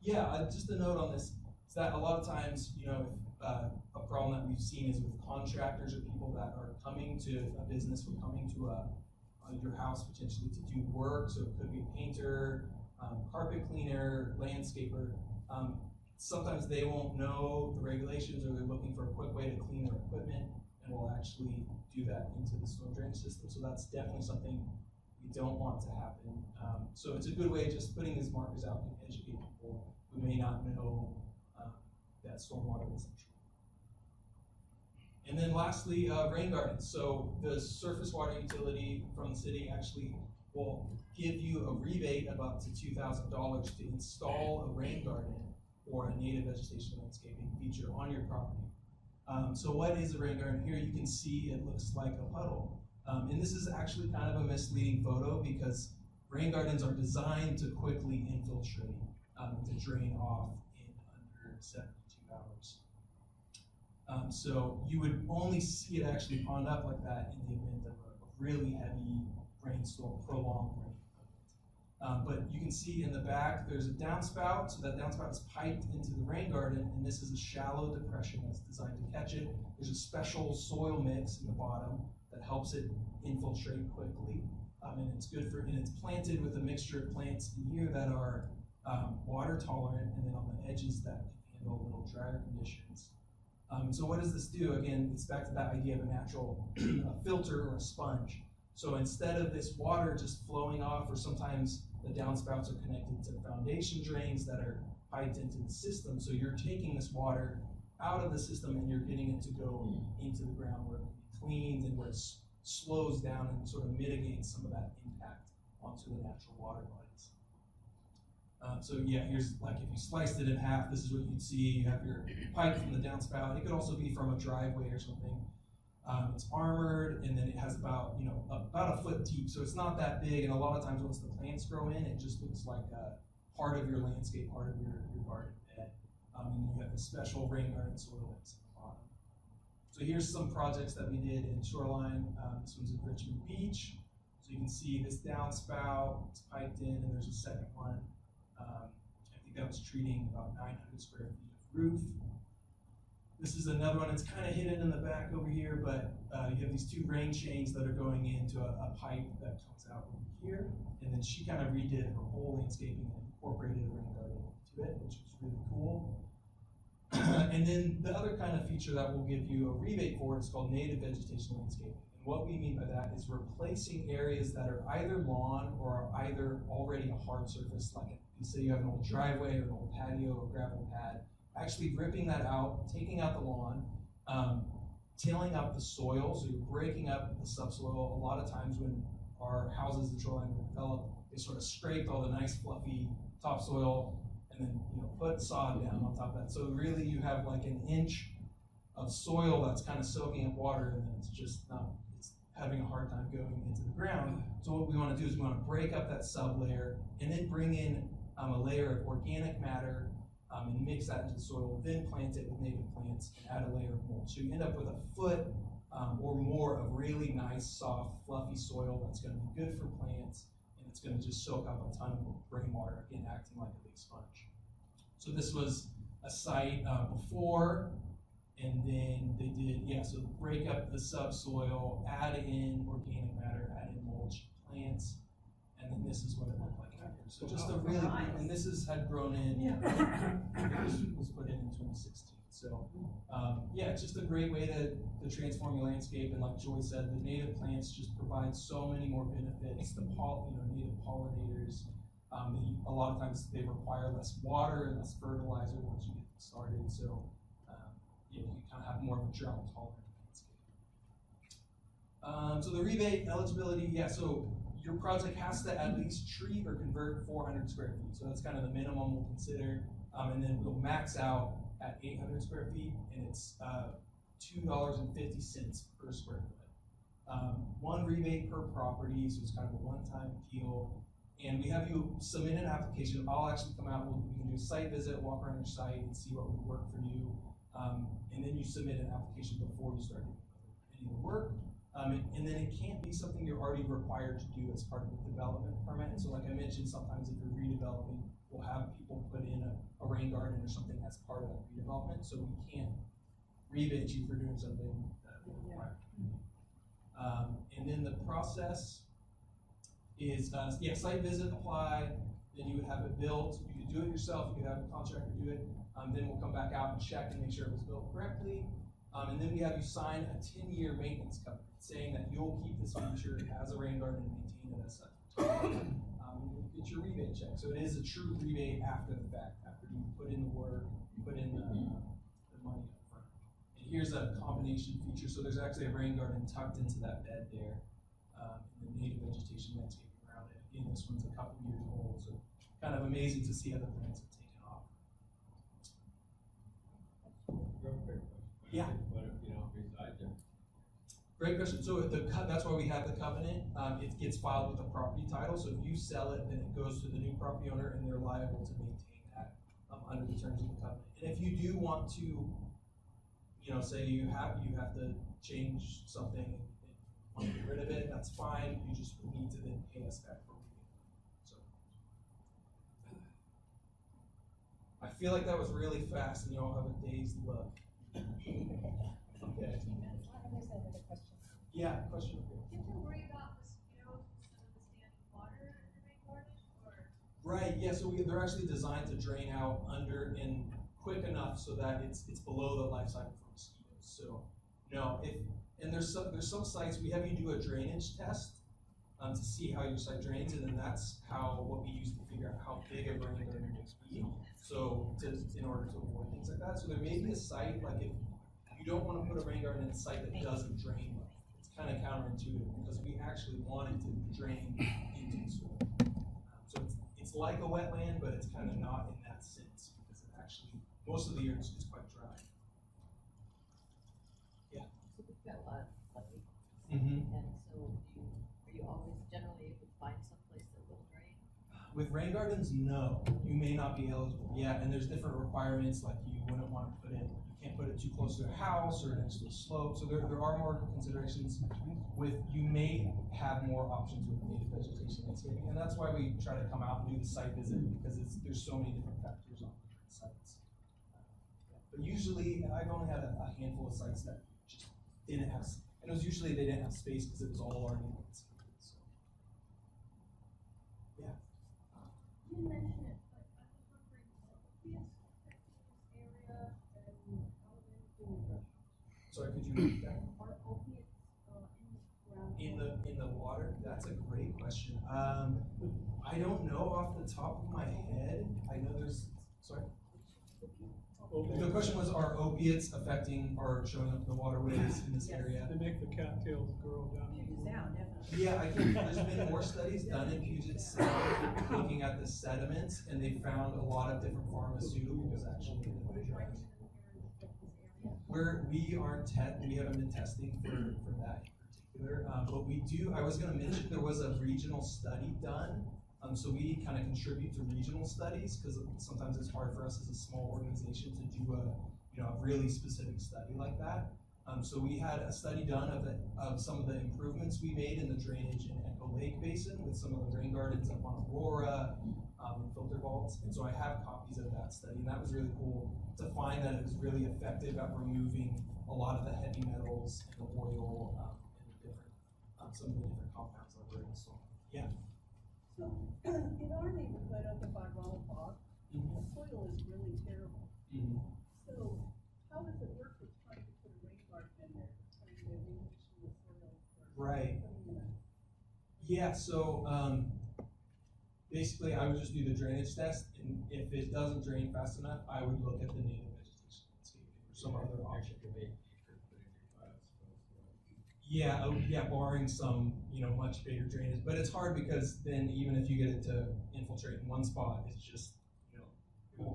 yeah, just a note on this is that a lot of times, you know, a problem that we've seen is with contractors or people that are coming to a business or coming to your house potentially to do work. So it could be a painter, carpet cleaner, landscaper. Sometimes they won't know the regulations or they're looking for a quick way to clean their equipment and will actually do that into the storm drainage system. So that's definitely something we don't want to happen. So it's a good way just putting these markers out and educate people who may not know that stormwater is essential. And then lastly, rain gardens. So the surface water utility from the city actually will give you a rebate of up to $2,000 to install a rain garden or a native vegetation landscaping feature on your property. So what is a rain garden? Here you can see it looks like a puddle. And this is actually kind of a misleading photo because rain gardens are designed to quickly infiltrate to drain off in under 72 hours. So you would only see it actually pond up like that in the event of a really heavy rainstorm, prolonged rain. But you can see in the back there's a downspout, so that downspout is piped into the rain garden, and this is a shallow depression that's designed to catch it. There's a special soil mix in the bottom that helps it infiltrate quickly, and it's good for, and it's planted with a mixture of plants in here that are water tolerant, and then on the edges that can handle a little drier conditions. So what does this do? Again, it's back to that idea of a natural filter or a sponge. So instead of this water just flowing off, or sometimes the downspouts are connected to foundation drains that are piped into the system, so you're taking this water out of the system and you're getting it to go into the ground where it can be cleaned and where it slows down and sort of mitigates some of that impact onto the natural water bodies. So yeah, here's like if you sliced it in half, this is what you'd see. You have your pipe from the downspout. It could also be from a driveway or something. It's armored, and then it has about a foot deep, so it's not that big. And a lot of times, once the plants grow in, it just looks like a part of your landscape, part of your garden bed. And then you have the special rain garden soil mix at the bottom. So here's some projects that we did in Shoreline. This one's in Richmond Beach. So you can see this downspout, it's piped in, and there's a second one. I think that was treating about 900 square feet of roof. This is another one. It's kind of hidden in the back over here, but you have these two rain chains that are going into a pipe that comes out over here. And then she kind of redid her whole landscaping and incorporated a rain garden into it, which was really cool. And then the other kind of feature that we'll give you a rebate for is called native vegetation landscaping. And what we mean by that is replacing areas that are either lawn or are either already a hard surface, like say you have an old driveway or an old patio or gravel pad. Actually ripping that out, taking out the lawn, tilling up the soil, so you're breaking up the subsoil. A lot of times when our houses in Shoreline were developed, they sort of scraped all the nice fluffy topsoil and then put sod down on top of that. So really you have like an inch of soil that's kind of soaking up water, and then it's having a hard time going into the ground. So what we want to do is we want to break up that sub-layer and then bring in a layer of organic matter and mix that into the soil, then plant it with native plants and add a layer of mulch. So you end up with a foot or more of really nice, soft, fluffy soil that's going to be good for plants, and it's going to just soak up a ton of rainwater, again, acting like a big sponge. So this was a site before, and then they did, so break up the subsoil, add in organic matter, add in mulch, plants, and then this is what it looked like after. So just a really, and this had grown in, this was put in 2016. So it's just a great way to transform your landscape. And like Joy said, the native plants just provide so many more benefits. The native pollinators, a lot of times they require less water and less fertilizer once you get them started. So you kind of have more of a drought tolerant landscape. So the rebate eligibility, so your project has to at least treat or convert 400 square feet. So that's kind of the minimum we'll consider. And then we'll max out at 800 square feet. And it's $2.50 per square foot. One rebate per property, so it's kind of a one-time deal. And we have you submit an application. I'll actually come out, we can do a site visit, walk around your site and see what would work for you. And then you submit an application before you start any of the work. And then it can't be something you're already required to do as part of the development permit. And so like I mentioned, sometimes if you're redeveloping, we'll have people put in a rain garden or something as part of that redevelopment. So we can't rebate you for doing something that we're required. And then the process is, site visit, apply, then you would have it built. You could do it yourself, you could have a contractor do it. Then we'll come back out and check and make sure it was built correctly. And then we have you sign a 10-year maintenance covenant saying that you'll keep this feature as a rain garden and maintain it as such. You'll get your rebate check. So it is a true rebate after the fact, after you put in the work, you put in the money up front. And here's a combination feature. So there's actually a rain garden tucked into that bed there. And the native vegetation landscaping around it. Again, this one's a couple years old, so kind of amazing to see how the plants have taken off. Yeah. Great question. So that's why we have the covenant. It gets filed with the property title. So if you sell it, then it goes to the new property owner, and they're liable to maintain that under the terms of the covenant. And if you do want to, say you have to change something and want to get rid of it, that's fine. You just need to then pay us back for it. So I feel like that was really fast, and you all have a dazed look. Okay. Yeah, question. Do you have to worry about mosquitoes instead of the standing water in the rain garden, or? Right, yeah, so they're actually designed to drain out under and quick enough so that it's below the life cycle for mosquitoes. So, and there's some sites, we have you do a drainage test to see how your site drains, and then that's what we use to figure out how big a rain garden needs to be. So, in order to avoid things like that. So there may be a site, like if you don't want to put a rain garden in a site that doesn't drain well. It's kind of counterintuitive because we actually want it to drain into the soil. So it's like a wetland, but it's kind of not in that sense because it actually, most of the year it's quite dry. Yeah. So we've got a lot of clay. Mm-hmm. And so are you always generally able to find someplace that will drain? With rain gardens, no. You may not be eligible. Yeah, and there's different requirements, like you wouldn't want to can't put it too close to a house or next to a slope. So there are more considerations. You may have more options with native vegetation landscaping, and that's why we try to come out and do the site visit, because there's so many different factors on different sites. But usually, I've only had a handful of sites that just didn't have, and it was usually they didn't have space because it was all already landscaped. So, yeah. You mentioned it, but I was wondering, opiates affecting this area and how they're doing. Sorry, could you repeat that? Are opiates In the water? That's a great question. I don't know off the top of my head. I know sorry? The question was, are opiates affecting or showing up in the waterways in this area? They make the cattails grow down. Yeah, I think there's been more studies done in Puget Sound looking at the sediments, and they found a lot of different pharmaceuticals actually in the drugs. We haven't been testing for that in particular, but we do. I was going to mention there was a regional study done. So we kind of contribute to regional studies because sometimes it's hard for us as a small organization to do a really specific study like that. So we had a study done of some of the improvements we made in the drainage in Echo Lake Basin with some of the rain gardens up on Aurora and filter vaults. And so I have copies of that study, and that was really cool to find that it was really effective at removing a lot of the heavy metals and the oil and some of the different compounds that were in the soil. Yeah. So, in our neighborhood up by Ronald Park, the soil is really terrible. Mm-hmm. So, how does it work with trying to put a rain garden in there, trying to recondition the soil for Right. putting in a? Yeah, so basically I would just do the drainage test, and if it doesn't drain fast enough, I would look at the native vegetation landscaping or some other option. Yeah, barring some, much bigger drainage. But it's hard because then even if you get it to infiltrate in one spot, it's just,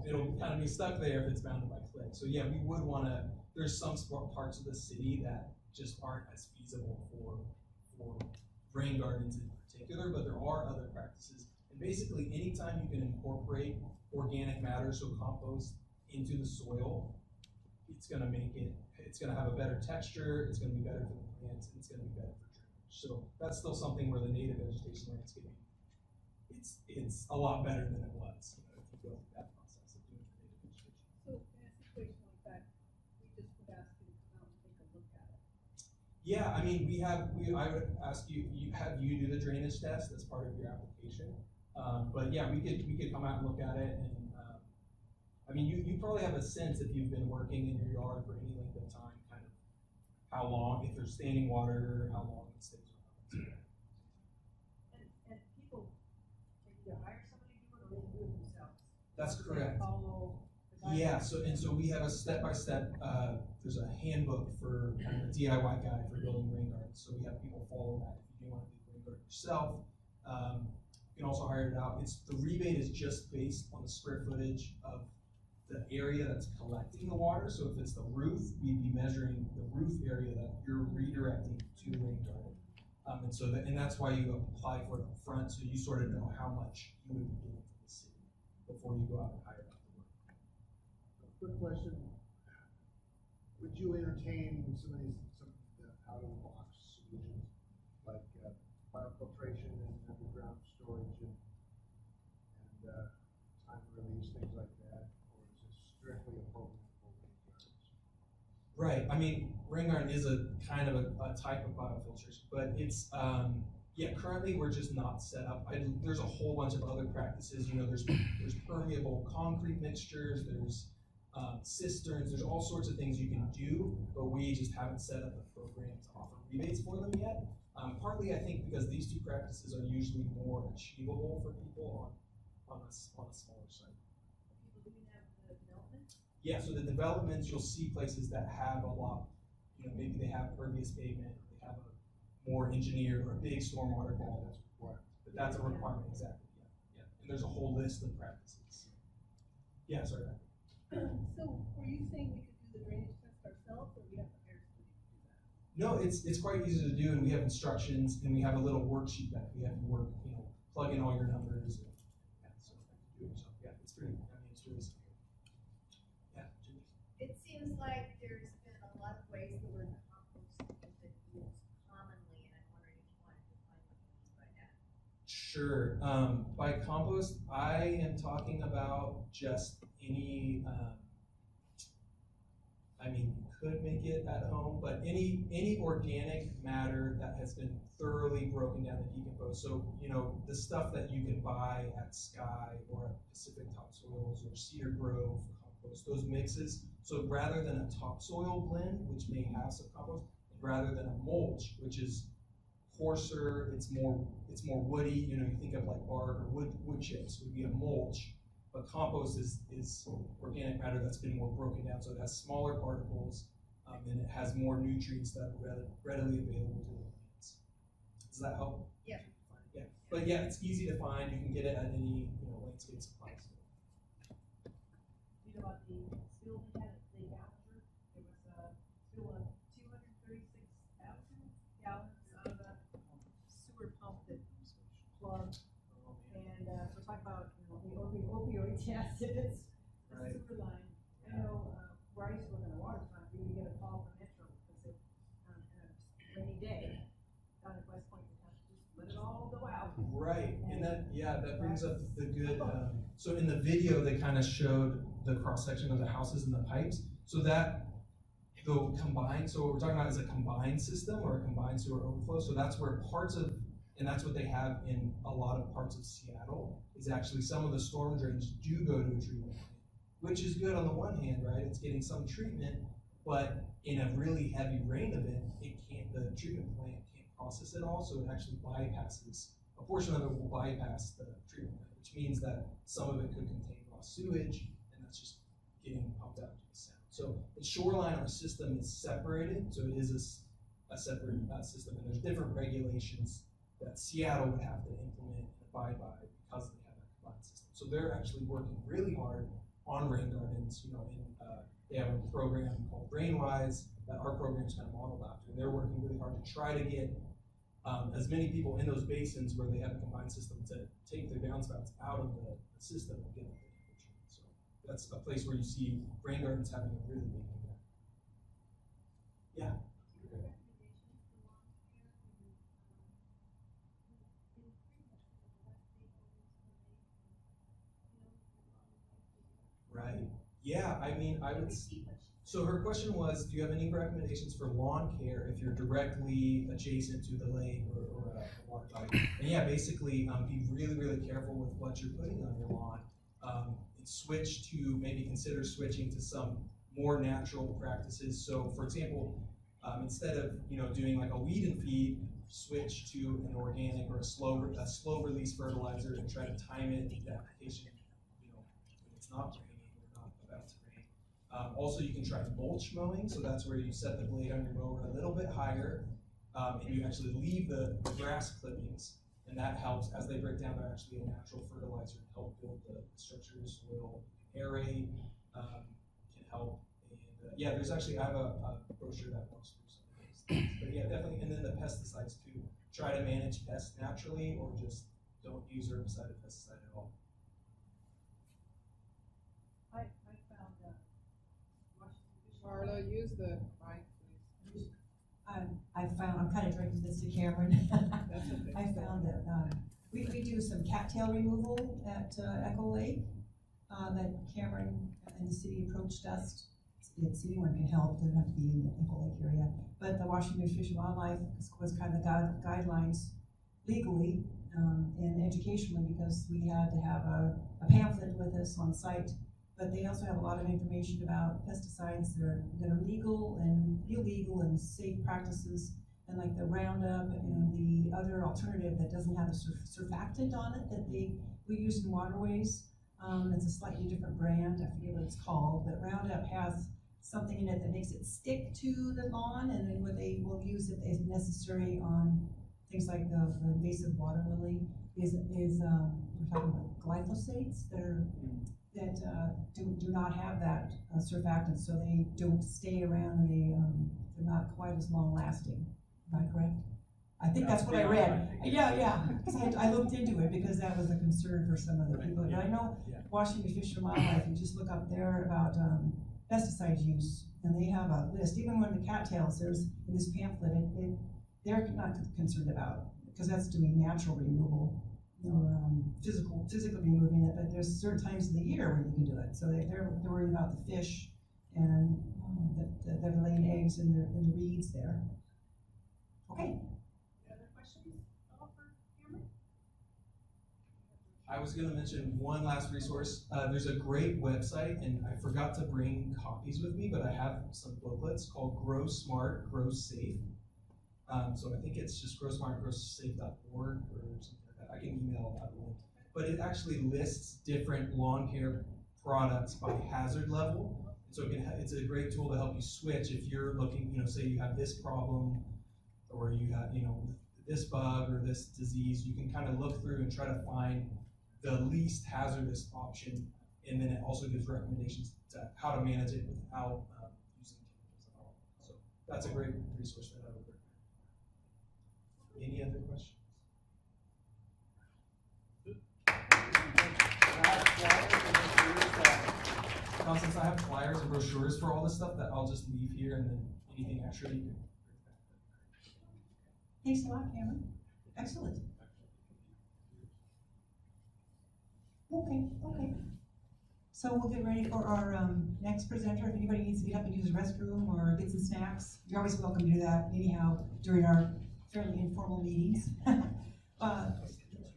it'll kind of be stuck there if it's bounded by clay. So yeah, we would want to there's some parts of the city that just aren't as feasible for rain gardens in particular, but there are other practices. And basically, anytime you can incorporate organic matter, so compost, into the soil, it's gonna have a better texture, it's gonna be better for the plants, and it's gonna be better for drainage. So that's still something where the native vegetation landscaping, it's a lot better than it was, if you go through that process of doing the native vegetation. So in a situation like that, we just would ask you to come out and take a look at it. Yeah, I mean, I would ask you do the drainage test as part of your application. But yeah, we could come out and look at it, and I mean, you probably have a sense if you've been working in your yard for any length of time, kind of how long, if there's standing water, how long it stays around. And people, they either hire somebody to do it or they do it themselves. That's They correct. follow the guidelines. Yeah, so we have a step-by-step, there's a handbook for kind of a DIY guide for building rain gardens, so we have people follow that if you do want to do rain garden yourself. You can also hire it out. The rebate is just based on the square footage of the area that's collecting the water. So if it's the roof, we'd be measuring the roof area that you're redirecting to rain garden. And that's why you apply for it up front, so you sort of know how much you would be giving to the city before you go out and hire out the work. Quick question. Would you entertain some of the out-of-the-box solutions, like biofiltration and underground storage and time release, things like that? Or is it strictly a program for rain gardens? Right, I mean, rain garden is a kind of a type of biofiltration, but it's, currently we're just not set up. There's a whole bunch of other practices, there's permeable concrete mixtures, there's cisterns, there's all sorts of things you can do, but we just haven't set up a program to offer rebates for them yet. Partly, I think, because these two practices are usually more achievable for people on a smaller site. People doing that with the development? Yeah, so the developments, you'll see places that have a lot, maybe they have pervious pavement, or they have a more engineered or a big stormwater vault. That's required. But that's a requirement, exactly, yeah. And there's a whole list of practices. Yeah, sorry. So were you saying we could do the drainage test ourselves, or we have to hire somebody to do that? No, it's quite easy to do, and we have instructions, and we have a little worksheet that we have you work, plug in all your numbers, and so do it yourself. Yeah, it's really simple. Yeah, Jimmy? It seems like there's been a lot of ways the word compost has been used commonly, and I'm wondering if you wanted to define what you mean by that. Sure. By compost, I am talking about just any, you could make it at home, but any organic matter that has been thoroughly broken down and decomposed. So, the stuff that you can buy at Sky or at Pacific Topsoils or Cedar Grove compost, those mixes. So rather than a topsoil blend, which may have some compost, rather than a mulch, which is coarser, it's more woody, you think of like bark or wood chips would be a mulch. But compost is organic matter that's been more broken down, so it has smaller particles, and it has more nutrients that are readily available to the plants. Does that help? Yeah. Yeah. But yeah, it's easy to find. You can get it at any landscape supply store. You know about the spill we had at the Gallagher? There was a spill of 236,000 gallons of a sewer pump that plugged. And we're talking about, the opioid test, if it's a Right. sewer line. I know, where I used to work in the water plant, we would get a call from Metro because it, on a rainy day, down at West Point, we have to just let it all go out. Right, and that brings up the good, so in the video, they kind of showed the cross-section of the houses and the pipes. So that, the combined, so what we're talking about is a combined system or a combined sewer overflow. So that's where and that's what they have in a lot of parts of Seattle, is actually some of the storm drains do go to a treatment plant, which is good on the one hand, right? It's getting some treatment, but in a really heavy rain event, the treatment plant can't process it all, so it actually bypasses, a portion of it will bypass the treatment plant, which means that some of it could contain raw sewage, and that's just getting pumped out to the sound. So in Shoreline, our system is separated, so it is a separate system, and there's different regulations that Seattle would have to implement and abide by because they have that combined system. So they're actually working really hard on rain gardens, in they have a program called Brainwise that our program's kind of modeled after. They're working really hard to try to get as many people in those basins where they have a combined system to take their downspouts out of the system and get them the temperature. So that's a place where you see rain gardens having a really big impact. Yeah. Right. Yeah, I mean, I would. So her question was, do you have any recommendations for lawn care if you're directly adjacent to the lake or a water body? And yeah, basically, be really, really careful with what you're putting on your lawn. And switch to, maybe consider switching to some more natural practices. So for example, instead of, doing like a weed and feed, switch to an organic or a slow release fertilizer and try to time it into application, when it's not raining or not about to rain. Also, you can try mulch mowing, so that's where you set the blade on your mower a little bit higher, and you actually leave the grass clippings, and that helps. As they break down, they're actually a natural fertilizer to help build the structure of the soil. Aerate can help, and yeah, there's actually, I have a brochure that walks through some of those things. But yeah, definitely, and then the pesticides too. Try to manage pests naturally, or just don't use herbicide or pesticide at all. I found Marla, use the mic, please. I'm kind of directing this to Cameron. That's okay. I found that we do some cattail removal at Echo Lake. That Cameron and the city approached us. If anyone can help, they don't have to be in the Echo Lake area. But the Washington Fish and Wildlife was kind of the guidelines legally and educationally, because we had to have a pamphlet with us on site. But they also have a lot of information about pesticides that are legal and illegal and safe practices, and like the Roundup and the other alternative that doesn't have a surfactant on it that we use in waterways. It's a slightly different brand, I forget what it's called, but Roundup has something in it that makes it stick to the lawn, and then what they will use if necessary on things like the invasive water lily is we're talking about glyphosates that do not have that surfactant, so they don't stay around, and they're not quite as long lasting. Am I correct? I think that's what I read. Yeah. Because I looked into it because that was a concern for some of the people. But I know Washington Fish and Wildlife, you just look up there about pesticide use, and they have a list. Even when the cattails, there's in this pamphlet, they're not concerned about, because that's doing natural removal, physically removing it. But there's certain times of the year when you can do it. So they're worried about the fish and that are laying eggs in the reeds there. Okay. I was going to mention one last resource. There's a great website, and I forgot to bring copies with me, but I have some booklets called Grow Smart, Grow Safe. So I think it's just growsmartgrowsafe.org or something like that. I can email that link. But it actually lists different lawn care products by hazard level. So it's a great tool to help you switch if you're looking, say you have this problem, or you have, this bug or this disease. You can kind of look through and try to find the least hazardous option, and then it also gives recommendations to how to manage it without using chemicals at all. So that's a great resource that I would recommend. Any other questions? Since I have flyers and brochures for all this stuff, that I'll just leave here, and then anything extra you can. Thanks a lot, Cameron. Excellent. Okay. So we'll get ready for our next presenter. If anybody needs to get up and use the restroom or get some snacks, you're always welcome to do that anyhow during our fairly informal meetings.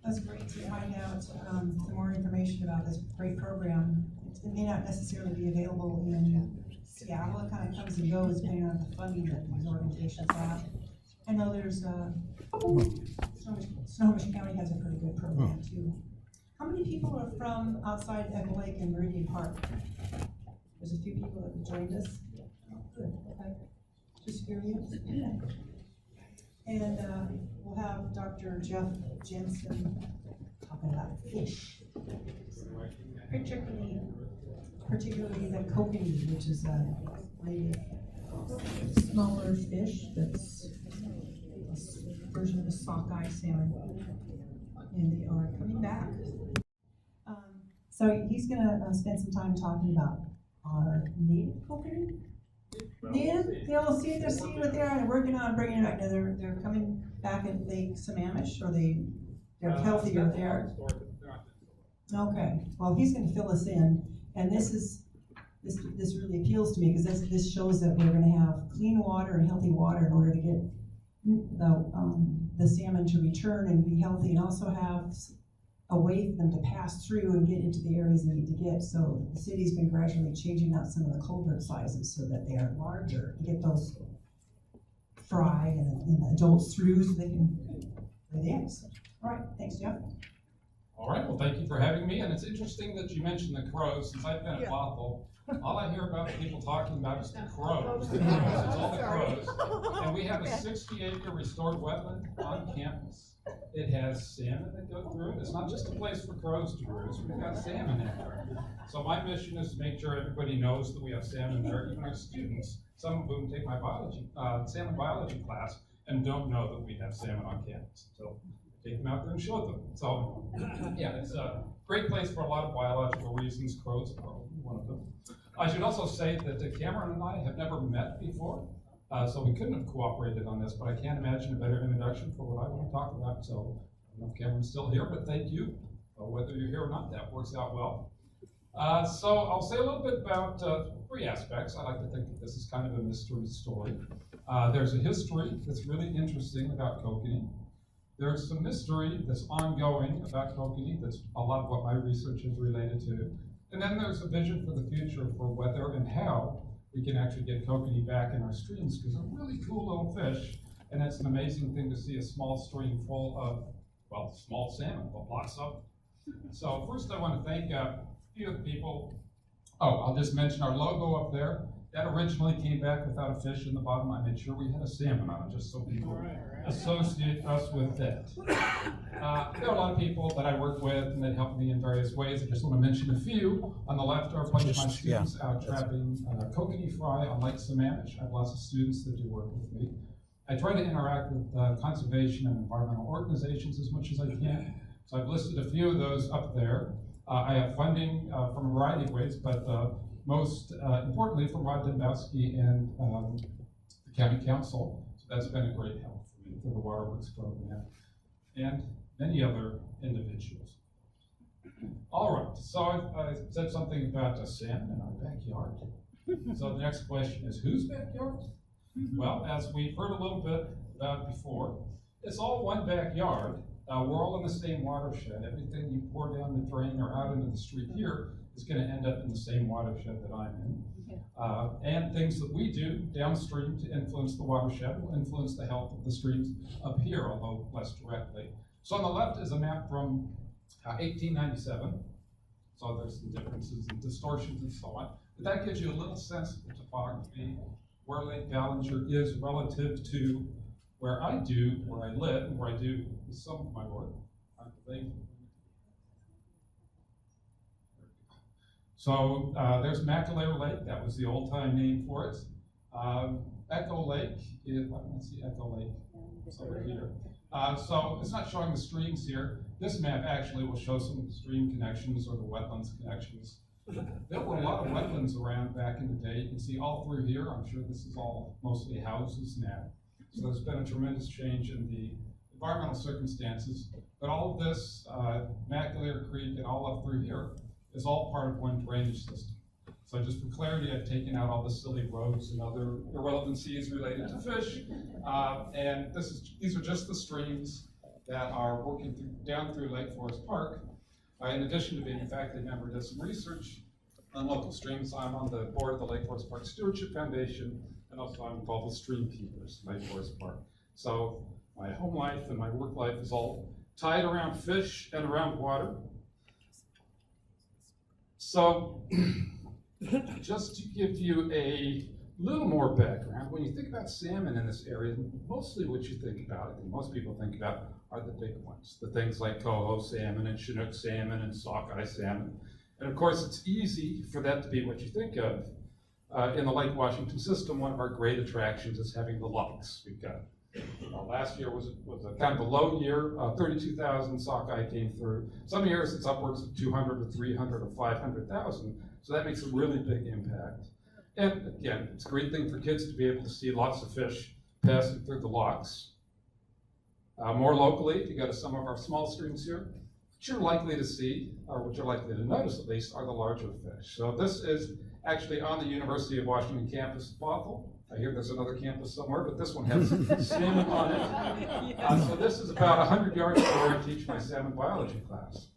That's great to find out some more information about this great program. It may not necessarily be available in Seattle. It kind of comes and goes depending on the funding that these organizations have. I know there's Snohomish County has a pretty good program too. How many people are from outside Echo Lake and Meridian Park? There's a few people that joined us. Oh, good, okay. Just curious. And we'll have Dr. Jeff Jensen talking about fish. Picture please. particularly the kokanee, which is a smaller fish that's a version of the sockeye salmon, and they are coming back. So he's gonna spend some time talking about our native kokanee. Then they'll see what they're working on bringing it back. Now they're coming back at Lake Sammamish, or they're healthier there. Okay, well, he's gonna fill us in, and this really appeals to me, because this shows that we're gonna have clean water and healthy water in order to get the salmon to return and be healthy, and also have a way for them to pass through and get into the areas they need to get. So the city's been gradually changing out some of the culvert sizes so that they are larger, to get those fried and adults through so they can lay the eggs. All right, thanks, Jeff. All right, well, thank you for having me, and it's interesting that you mentioned the crows. Since I've been at Bothell, all I hear about people talking about is the crows. The crows, it's all the crows. And we have a 60-acre restored wetland on campus. It has salmon that go through it. It's not just a place for crows to roost, we've got salmon in there. So my mission is to make sure everybody knows that we have salmon there, even our students, some of whom take my salmon biology class, and don't know that we have salmon on campus. So take them out there and show them. So, yeah, it's a great place for a lot of biological reasons. Crows are probably one of them. I should also say that Cameron and I have never met before, so we couldn't have cooperated on this, but I can't imagine a better introduction for what I want to talk about. So, I don't know if Cameron's still here, but thank you. Whether you're here or not, that works out well. So I'll say a little bit about three aspects. I like to think that this is kind of a mystery story. There's a history that's really interesting about kokanee. There's some mystery that's ongoing about kokanee. That's a lot of what my research is related to. And then there's a vision for the future for whether and how we can actually get kokanee back in our streams, because they're really cool little fish, and it's an amazing thing to see a small stream full of, well, small salmon, but lots of them. So first I want to thank a few of the people. Oh, I'll just mention our logo up there. That originally came back without a fish in the bottom. I made sure we had a salmon on it, just so people associate us with that. There are a lot of people that I work with and that help me in various ways. I just want to mention a few. On the left are a bunch of my students out trapping kokanee fry on Lake Sammamish. I have lots of students that do work with me. I try to interact with conservation and environmental organizations as much as I can. So I've listed a few of those up there. I have funding from a variety of ways, but most importantly from Rod Dembowski and the County Council. So that's been a great help for me, for the Waterworks program, and many other individuals. All right, so I said something about a salmon in our backyard. So the next question is, whose backyard? Well, as we've heard a little bit about before, it's all one backyard. We're all in the same watershed. Everything you pour down the drain or out into the street here is going to end up in the same watershed that I'm in. And things that we do downstream to influence the watershed will influence the health of the streams up here, although less directly. So on the left is a map from 1897. So there's some differences and distortions and so on. But that gives you a little sense of the topography, where Lake Ballinger is relative to where I live, and where I do some of my work. So there's Macalaire Lake. That was the old-time name for it. Echo Lake is, let's see, Echo Lake, it's over here. So it's not showing the streams here. This map actually will show some of the stream connections or the wetlands connections. There were a lot of wetlands around back in the day. You can see all through here. I'm sure this is all mostly houses now. So there's been a tremendous change in the environmental circumstances. But all of this, Macalaire Creek and all up through here, is all part of one drainage system. So just for clarity, I've taken out all the silly roads and other irrelevancies related to fish. And these are just the streams that are working down through Lake Forest Park. In addition to being a faculty member, did some research on local streams. I'm on the board of the Lake Forest Park Stewardship Foundation, and also I'm involved with Stream Keepers, Lake Forest Park. So my home life and my work life is all tied around fish and around water. So just to give you a little more background, when you think about salmon in this area, mostly what you think about, I think most people think about, are the big ones. The things like coho salmon and Chinook salmon and sockeye salmon. And of course, it's easy for that to be what you think of. In the Lake Washington system, one of our great attractions is having the locks. We've got, last year was a kind of a low year, 32,000 sockeye came through. Some years it's upwards of 200 or 300 or 500,000, so that makes a really big impact. And again, it's a great thing for kids to be able to see lots of fish passing through the locks. More locally, if you go to some of our small streams here, what you're likely to see, or what you're likely to notice at least, are the larger fish. So this is actually on the University of Washington campus at Bothell. I hear there's another campus somewhere, but this one has salmon on it. So this is about 100 yards from where I teach my salmon biology class.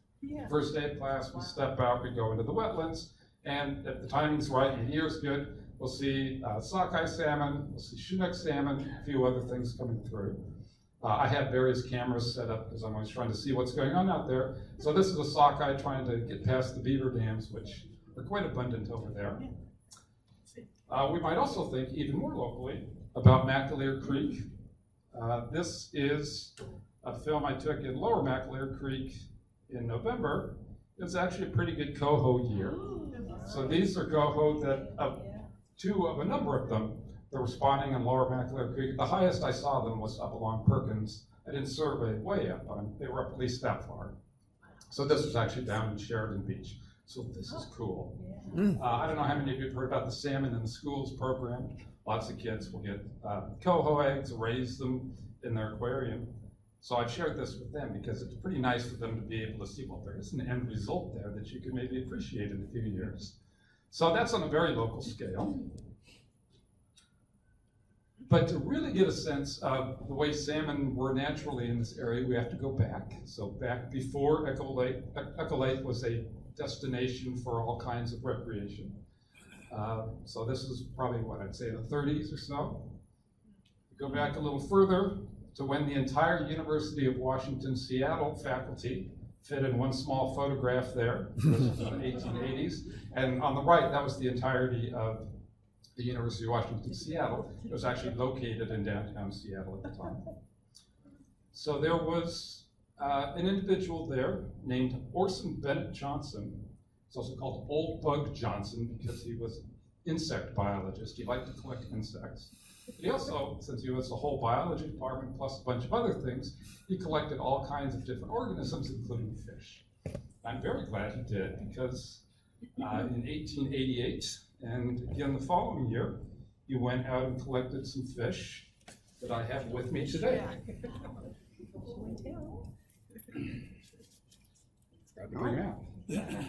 First day of class, we step out, we go into the wetlands, and if the timing's right and the year's good, we'll see sockeye salmon, we'll see Chinook salmon, a few other things coming through. I have various cameras set up because I'm always trying to see what's going on out there. So this is a sockeye trying to get past the beaver dams, which are quite abundant over there. We might also think even more locally about McAleer Creek. This is a film I took in Lower McAleer Creek in November. It's actually a pretty good coho year. So these are coho that, two of a number of them, that were spawning in Lower McAleer Creek. The highest I saw them was up along Perkins. I didn't survey way up on them. They were up at least that far. So this was actually down in Sheridan Beach. So this is cool. I don't know how many of you have heard about the Salmon in the Schools program. Lots of kids will get coho eggs, raise them in their aquarium. So I've shared this with them because it's pretty nice for them to be able to see, well, there is an end result there that you can maybe appreciate in a few years. So that's on a very local scale. But to really get a sense of the way salmon were naturally in this area, we have to go back. So back before Echo Lake was a destination for all kinds of recreation. So this is probably what I'd say in the 30s or so. Go back a little further to when the entire University of Washington Seattle faculty fit in one small photograph there. This was in the 1880s. And on the right, that was the entirety of the University of Washington Seattle. It was actually located in downtown Seattle at the time. So there was an individual there named Orson Bennett Johnson. It's also called Old Bug Johnson because he was an insect biologist. He liked to collect insects. But he also, since he was the whole biology department plus a bunch of other things, he collected all kinds of different organisms, including fish. I'm very glad he did because in 1888, and again the following year, he went out and collected some fish that I have with me today.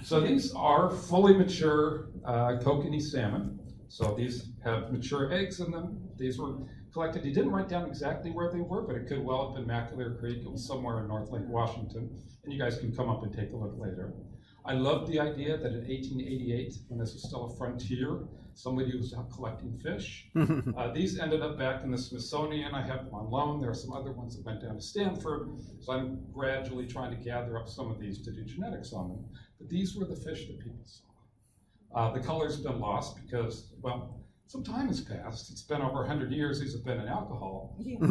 So these are fully mature kokanee salmon. So these have mature eggs in them. These were collected. He didn't write down exactly where they were, but it could well have been McAleer Creek. It was somewhere in North Lake Washington. And you guys can come up and take a look later. I love the idea that in 1888, when this was still a frontier, somebody was out collecting fish. These ended up back in the Smithsonian. I have them on loan. There are some other ones that went down to Stanford. So I'm gradually trying to gather up some of these to do genetics on them. But these were the fish that people saw. The color's been lost because, well, some time has passed. It's been over 100 years. These have been in alcohol. But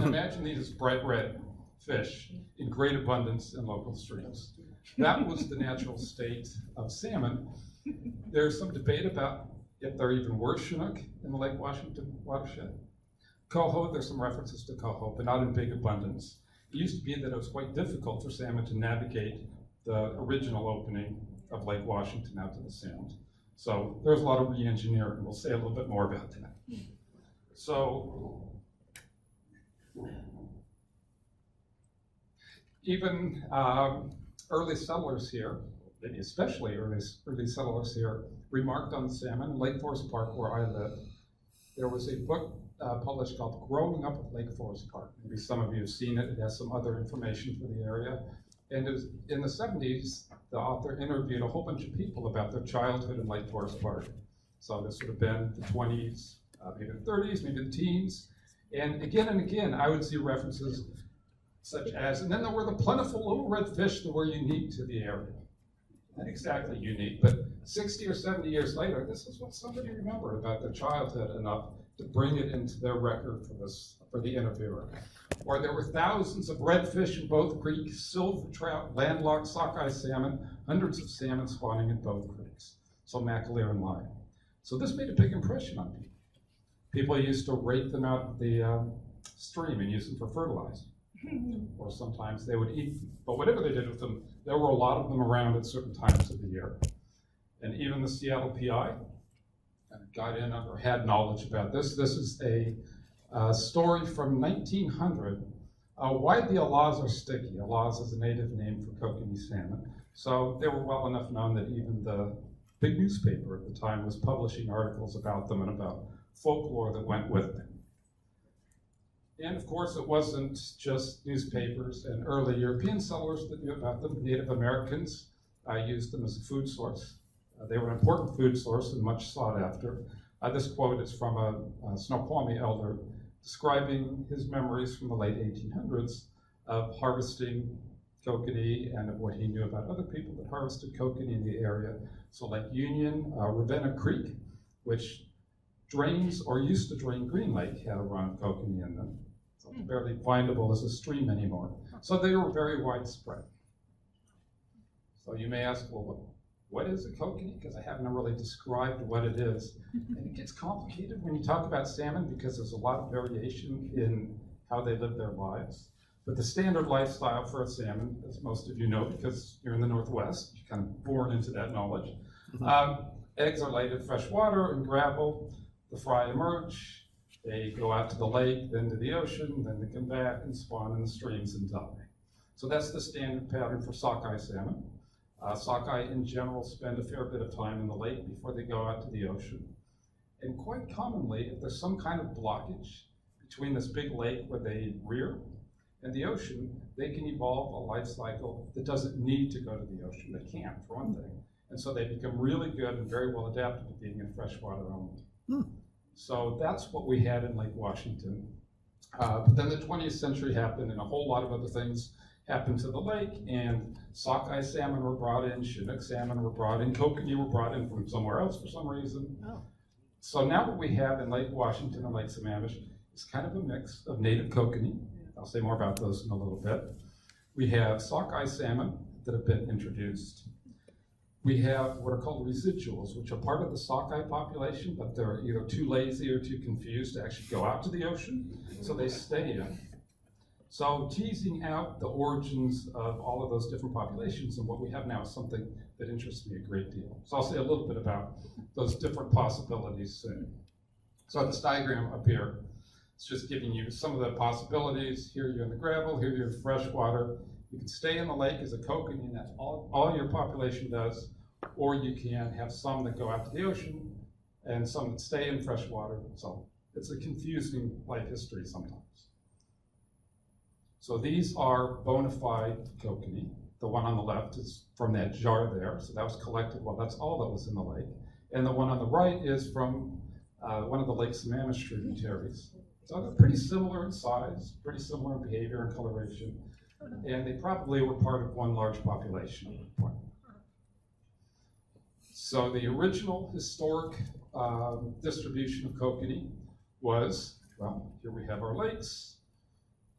imagine these as bright red fish in great abundance in local streams. That was the natural state of salmon. There's some debate about if there even were Chinook in the Lake Washington watershed. Coho, there's some references to coho, but not in big abundance. It used to be that it was quite difficult for salmon to navigate the original opening of Lake Washington out to the Sound. So there's a lot of re-engineering. We'll say a little bit more about that. So even early settlers here, maybe especially early settlers here, remarked on the salmon. In Lake Forest Park, where I live, there was a book published called Growing Up at Lake Forest Park. Maybe some of you have seen it. It has some other information for the area. And it was in the 70s, the author interviewed a whole bunch of people about their childhood in Lake Forest Park. So this would have been the 20s, maybe the 30s, maybe the teens. And again, I would see references such as, and then there were the plentiful little red fish that were unique to the area. Not exactly unique, but 60 or 70 years later, this is what somebody remembered about their childhood enough to bring it into their record for the interviewer. Or there were thousands of redfish in both creeks, silver trout, landlocked sockeye salmon, hundreds of salmon spawning in both creeks. So McAleer and Lyon. So this made a big impression on people. People used to rake them out of the stream and use them for fertilizer. Or sometimes they would eat them. But whatever they did with them, there were a lot of them around at certain times of the year. And even the Seattle PI got in or had knowledge about this. This is a story from 1900. Why the Alaz are sticky. Alaz is a native name for kokanee salmon. So they were well enough known that even the big newspaper at the time was publishing articles about them and about folklore that went with them. And of course, it wasn't just newspapers and early European settlers that knew about them. Native Americans used them as a food source. They were an important food source and much sought after. This quote is from a Snoqualmie elder describing his memories from the late 1800s of harvesting kokanee and of what he knew about other people that harvested kokanee in the area. So like Union, Ravenna Creek, which drains or used to drain Green Lake, had a run of kokanee in them. So it's barely findable as a stream anymore. So they were very widespread. So you may ask, well, what is a kokanee? Because I haven't really described what it is. And it gets complicated when you talk about salmon because there's a lot of variation in how they live their lives. But the standard lifestyle for a salmon, as most of you know because you're in the Northwest, you're kind of born into that knowledge. Eggs are laid in fresh water and gravel. The fry emerge. They go out to the lake, then to the ocean, then they come back and spawn in the streams and die. So that's the standard pattern for sockeye salmon. Sockeye in general spend a fair bit of time in the lake before they go out to the ocean. And quite commonly, if there's some kind of blockage between this big lake where they rear and the ocean, they can evolve a life cycle that doesn't need to go to the ocean. They can't, for one thing. And so they become really good and very well adapted to being in freshwater only. So that's what we had in Lake Washington. But then the 20th century happened and a whole lot of other things happened to the lake, and sockeye salmon were brought in, Chinook salmon were brought in, kokanee were brought in from somewhere else for some reason. So now what we have in Lake Washington and Lake Sammamish is kind of a mix of native kokanee. I'll say more about those in a little bit. We have sockeye salmon that have been introduced. We have what are called residuals, which are part of the sockeye population, but they're either too lazy or too confused to actually go out to the ocean, so they stay in. So teasing out the origins of all of those different populations and what we have now is something that interests me a great deal. So I'll say a little bit about those different possibilities soon. So this diagram up here, it's just giving you some of the possibilities. Here you're in the gravel, here you're in freshwater. You can stay in the lake as a kokanee, and that's all your population does, or you can have some that go out to the ocean and some that stay in freshwater. So it's a confusing life history sometimes. So these are bona fide kokanee. The one on the left is from that jar there, so that was collected, well, that's all that was in the lake. And the one on the right is from one of the Lake Sammamish tributaries. So they're pretty similar in size, pretty similar in behavior and coloration, and they probably were part of one large population at one point. So the original historic distribution of kokanee was, well, here we have our lakes.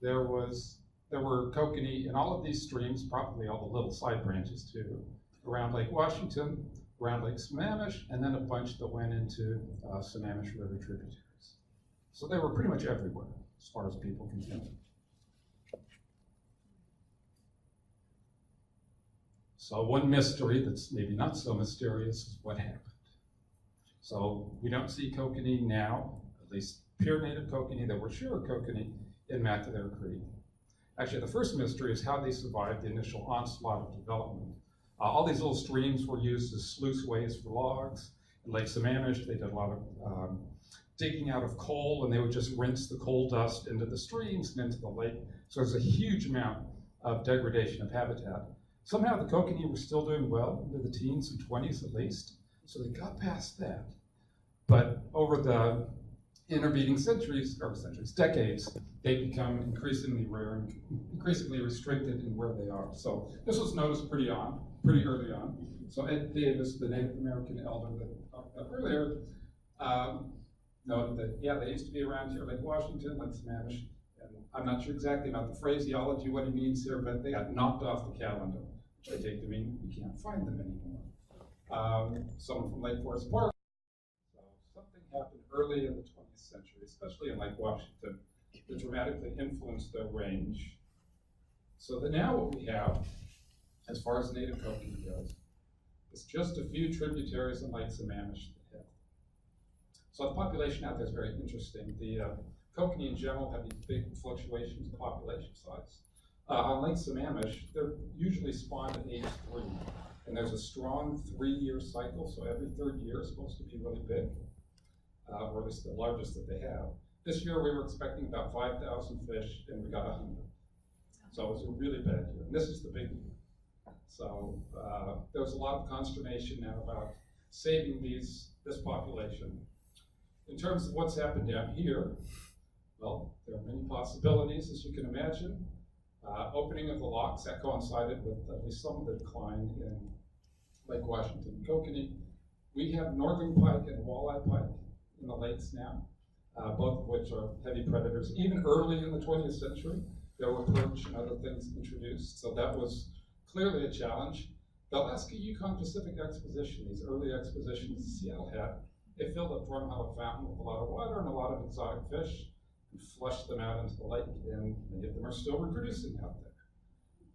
There were kokanee in all of these streams, probably all the little side branches too, around Lake Washington, around Lake Sammamish, and then a bunch that went into Sammamish River tributaries. So they were pretty much everywhere, as far as people can tell. So one mystery that's maybe not so mysterious is what happened. So we don't see kokanee now, at least pure native kokanee that were sure kokanee in McAleer Creek. Actually, the first mystery is how they survived the initial onslaught of development. All these little streams were used as sluiceways for logs. In Lake Sammamish, they did a lot of digging out of coal, and they would just rinse the coal dust into the streams and into the lake. So there's a huge amount of degradation of habitat. Somehow the kokanee were still doing well into the teens and 20s at least, so they got past that. But over the intervening decades, they become increasingly rare and increasingly restricted in where they are. So this was noticed pretty early on. So Ed Davis, the Native American elder that I talked about earlier, noted that, yeah, they used to be around here, Lake Washington, Lake Sammamish, and I'm not sure exactly about the phraseology, what he means here, but they got knocked off the calendar, which I take to mean we can't find them anymore. Someone from Lake Forest Park. So something happened early in the 20th century, especially in Lake Washington, that dramatically influenced their range. So that now what we have, as far as native kokanee goes, is just a few tributaries in Lake Sammamish. So the population out there is very interesting. The kokanee in general have these big fluctuations in population size. On Lake Sammamish, they're usually spawned at age 3. And there's a strong 3-year cycle, so every 3rd year is supposed to be really big, or at least the largest that they have. This year we were expecting about 5,000 fish, and we got 100. So it was a really bad year, and this is the big year. So there was a lot of consternation now about saving this population. In terms of what's happened down here, well, there are many possibilities, as you can imagine. Opening of the locks, that coincided with at least some of the decline in Lake Washington kokanee. We have northern pike and walleye pike in the lakes now, both of which are heavy predators. Even early in the 20th century, there were perch and other things introduced, so that was clearly a challenge. The Alaska Yukon Pacific Exposition, these early expositions Seattle had, they filled a Drumheller fountain with a lot of water and a lot of exotic fish, and flushed them out into the lake, and many of them are still reproducing out there.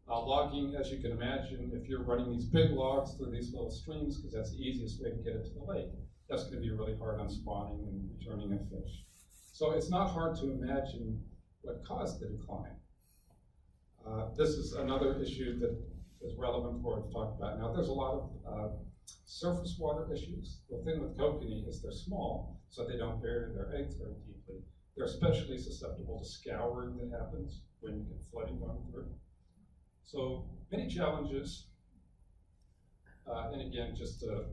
Logging, as you can imagine, if you're running these big logs through these little streams, because that's the easiest way to get it to the lake, that's going to be really hard on spawning and returning a fish. So it's not hard to imagine what caused the decline. This is another issue that is relevant for what we've talked about. Now, there's a lot of surface water issues. The thing with kokanee is they're small, so they don't bury their eggs very deeply. They're especially susceptible to scouring that happens when you get flooding going through. So many challenges. And again, just to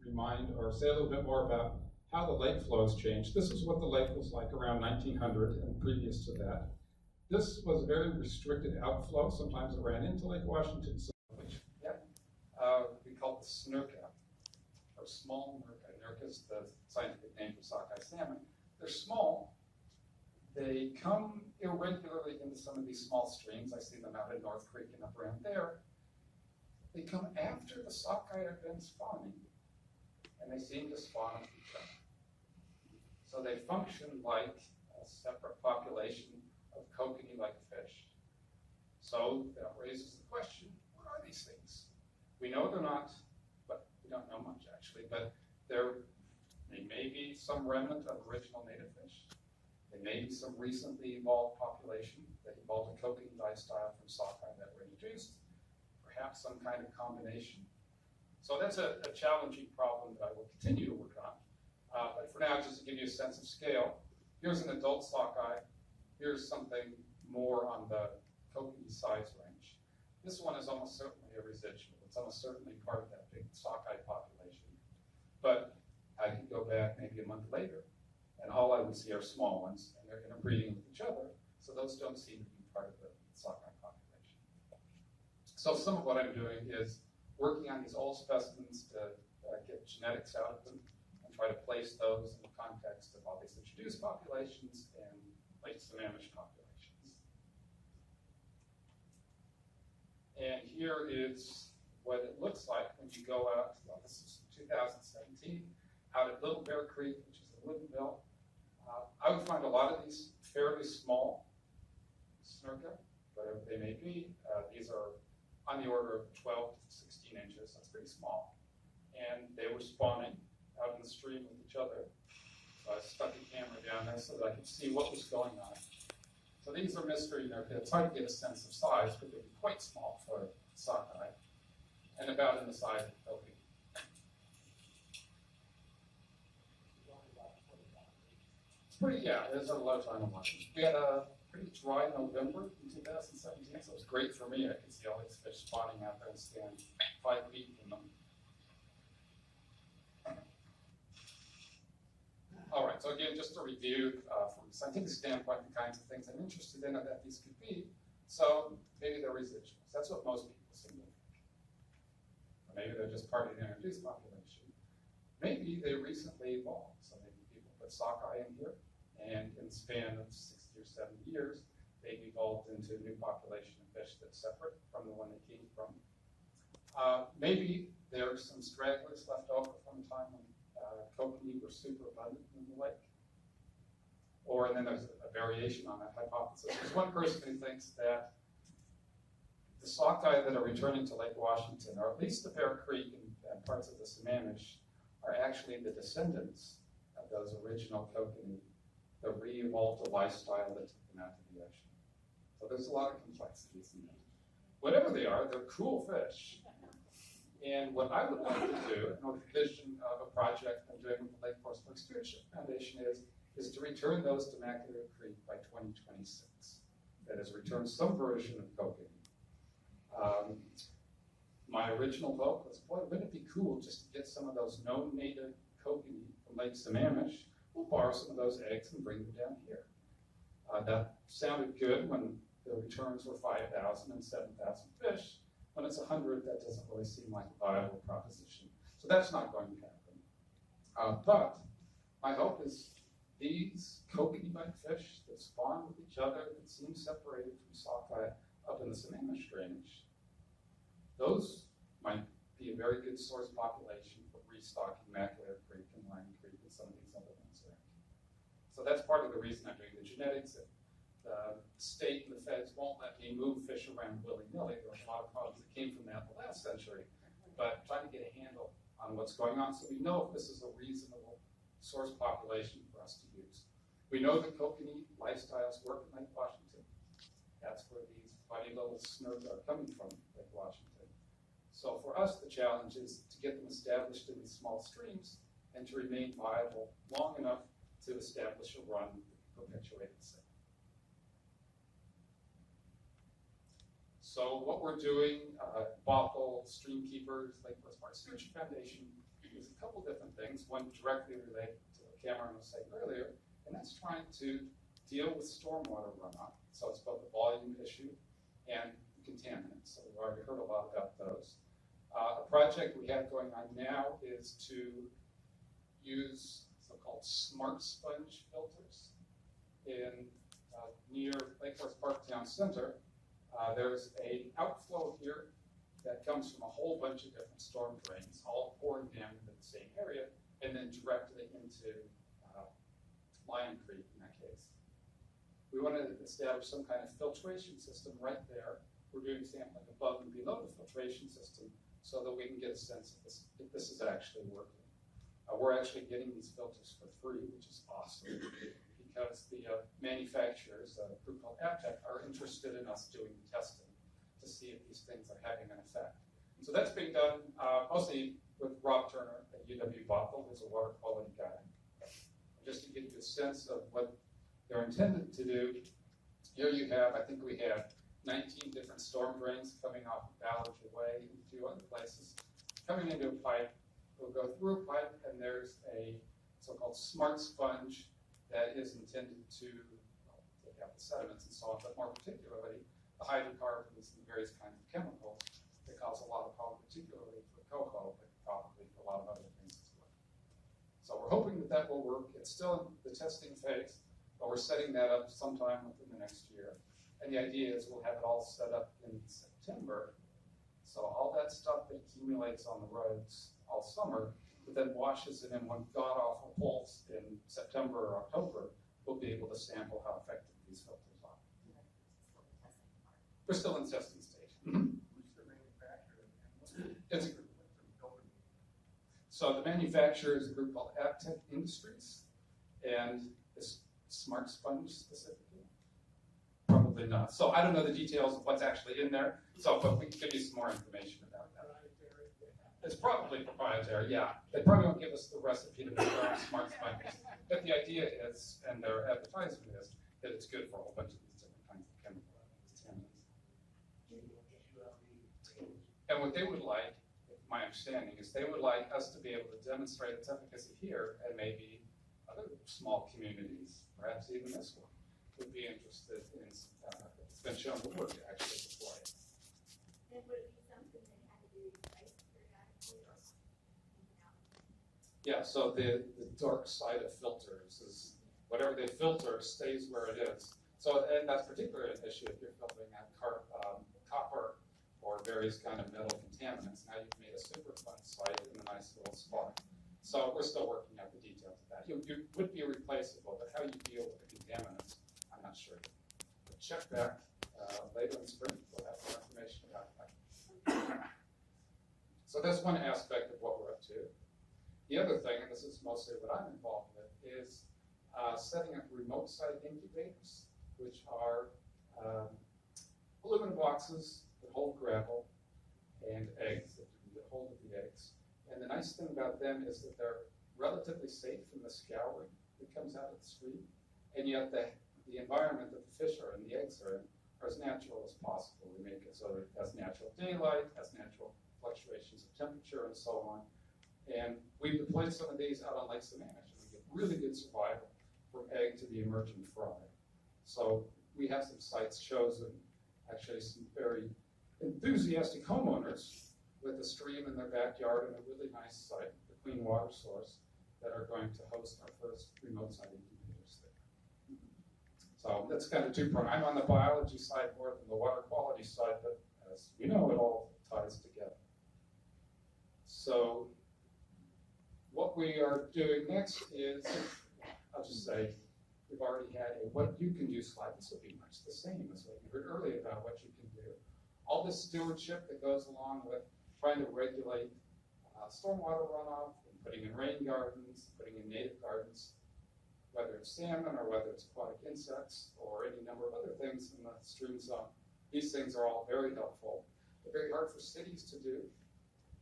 remind or say a little bit more about how the lake flows changed. This is what the lake was like around 1900 and previous to that. This was a very restricted outflow. Sometimes it ran into Lake Washington, which we call the snurka, or small nurka. Nurka is the scientific name for sockeye salmon. They're small. They come irregularly into some of these small streams. I see them out in North Creek and up around there. They come after the sockeye have been spawning, and they seem to spawn with each other. So they function like a separate population of kokanee-like fish. So that raises the question, what are these things? We know they're not, but we don't know much actually, but they may be some remnant of original native fish. They may be some recently evolved population that evolved a kokanee lifestyle from sockeye that were introduced, perhaps some kind of combination. So that's a challenging problem that I will continue to work on. But for now, just to give you a sense of scale, here's an adult sockeye. Here's something more on the kokanee size range. This one is almost certainly a residual. It's almost certainly part of that big sockeye population. But I could go back maybe a month later, and all I would see are small ones, and they're interbreeding with each other, so those don't seem to be part of the sockeye population. So some of what I'm doing is working on these old specimens to get genetics out of them and try to place those in the context of all these introduced populations and Lake Sammamish populations. And here is what it looks like when you go out, well, this is 2017, out at Little Bear Creek, which is the Wooden Mill. I would find a lot of these fairly small snurka, whatever they may be. These are on the order of 12 to 16 inches. That's pretty small. And they were spawning out in the stream with each other. So I stuck a camera down there so that I could see what was going on. So these are mystery nurka. It's hard to get a sense of size, but they're quite small for sockeye, and about in the size of kokanee. Pretty, yeah, there's a low time of life. We had a pretty dry November in 2017, so it was great for me. I could see all these fish spawning out there and stand 5 feet from them. All right, so again, just to review from a scientific standpoint, the kinds of things I'm interested in that these could be. So maybe they're residuals. That's what most people seem to think. Or maybe they're just part of the introduced population. Maybe they recently evolved. So maybe people put put sockeye in here, and in the span of 60 or 70 years, they've evolved into a new population of fish that's separate from the one they came from. Maybe there are some stragglers left over from the time when kokanee were super abundant in the lake. And then there's a variation on that hypothesis. There's one person who thinks that the sockeye that are returning to Lake Washington, or at least the Bear Creek and parts of the Sammamish, are actually the descendants of those original kokanee that re-evolved a lifestyle that took them out to the ocean. So there's a lot of complexities in that. Whatever they are, they're cool fish. And what I would like to do, and the vision of a project I'm doing with the Lake Forest Park Stewardship Foundation is to return those to Mackinac Creek by 2026. That is, return some version of kokanee. My original hope was, boy, wouldn't it be cool just to get some of those known native kokanee from Lake Sammamish? We'll borrow some of those eggs and bring them down here. That sounded good when the returns were 5,000 and 7,000 fish. When it's 100, that doesn't really seem like a viable proposition. So that's not going to happen. But my hope is these kokanee-bite fish that spawn with each other, that seem separated from sockeye up in the Sammamish drainage, those might be a very good source population for restocking Mackinac Creek and Lion Creek and some of these other ones there. So that's part of the reason I'm doing the genetics. The state and the feds won't let me move fish around willy-nilly. There were a lot of problems that came from that in the last century. But trying to get a handle on what's going on so we know if this is a reasonable source population for us to use. We know that kokanee lifestyles work in Lake Washington. That's where these funny little snurds are coming from, Lake Washington. So for us, the challenge is to get them established in these small streams and to remain viable long enough to establish a run that can perpetuate the same. So what we're doing, Bothell, Stream Keepers, Lake Forest Park Stewardship Foundation, is a couple different things. One directly related to what Cameron was saying earlier, and that's trying to deal with stormwater runoff. So it's both a volume issue and contaminants. So we've already heard a lot about those. A project we have going on now is to use so-called smart sponge filters in near Lake Forest Park Town Center. There's an outflow here that comes from a whole bunch of different storm drains, all pouring down into the same area, and then directly into Lion Creek in that case. We want to establish some kind of filtration system right there. We're doing sampling above and below the filtration system so that we can get a sense if this is actually working. We're actually getting these filters for free, which is awesome, because the manufacturers, a group called Aptec, are interested in us doing the testing to see if these things are having an effect. And so that's being done mostly with Rob Turner at UW Bothell, who's a water quality guy. Just to give you a sense of what they're intended to do, here you have, I think we have 19 different storm drains coming off of Ballard Way and a few other places, coming into a pipe. We'll go through a pipe, and there's a so-called smart sponge that is intended to take out the sediments and so on, but more particularly the hydrocarbons and various kinds of chemicals that cause a lot of problems, particularly for coho, but probably for a lot of other things as well. So we're hoping that that will work. It's still in the testing phase, but we're setting that up sometime within the next year. And the idea is we'll have it all set up in September. So all that stuff that accumulates on the roads all summer, but then washes it in one god-awful pulse in September or October, we'll be able to sample how effective these filters are. We're still in the testing stage. Who's the manufacturer? It's a group. So the manufacturer is a group called Aptec Industries, and this smart sponge specifically. Probably not. So I don't know the details of what's actually in there, but we can give you some more information about that. It's probably proprietary, yeah. They probably won't give us the recipe to make our own smart sponges. But the idea is, and their advertisement is, that it's good for a whole bunch of these different kinds of chemical contaminants. And what they would like, my understanding, is they would like us to be able to demonstrate its efficacy here, and maybe other small communities, perhaps even this one, would be interested in, it's been shown to work to actually deploy it. And would it be something they had to do, right, periodically, or? Yeah, so the dark side of filters is whatever they filter stays where it is. So, and that's particularly an issue if you're filtering out copper or various kind of metal contaminants. Now you've made a Superfund site in a nice little spot. So we're still working out the details of that. You would be replaceable, but how you deal with the contaminants, I'm not sure. But check back later in spring, we'll have more information about that. So that's one aspect of what we're up to. The other thing, and this is mostly what I'm involved with, is setting up remote site incubators, which are aluminum boxes that hold gravel and eggs, that you can get hold of the eggs. And the nice thing about them is that they're relatively safe from the scouring that comes out of the stream, and yet the environment that the fish are in, the eggs are in, are as natural as possible. We make it so that it has natural daylight, has natural fluctuations of temperature, and so on. And we've deployed some of these out on Lake Sammamish, and we get really good survival from egg to the emerging fry. So we have some sites chosen, actually some very enthusiastic homeowners with a stream in their backyard and a really nice site, a clean water source, that are going to host our first remote site incubators there. So that's kind of two-pronged. I'm on the biology side more than the water quality side, but as you know, it all ties together. So what we are doing next is, I'll just say, we've already had a what you can do slide. This will be much the same as what you heard earlier about what you can do. All this stewardship that goes along with trying to regulate stormwater runoff, and putting in rain gardens, putting in native gardens, whether it's salmon or whether it's aquatic insects or any number of other things in the stream zone. These things are all very helpful. They're very hard for cities to do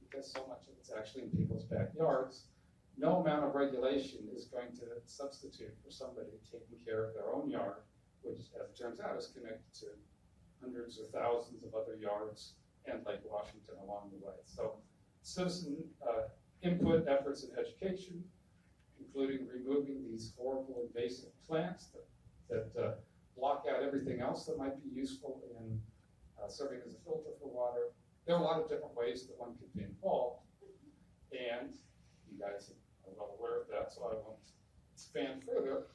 because so much of it's actually in people's backyards. No amount of regulation is going to substitute for somebody taking care of their own yard, which, as it turns out, is connected to hundreds or thousands of other yards and Lake Washington along the way. So citizen input efforts in education, including removing these horrible invasive plants that block out everything else that might be useful in serving as a filter for water. There are a lot of different ways that one could be involved, and you guys are well aware of that, so I won't expand further.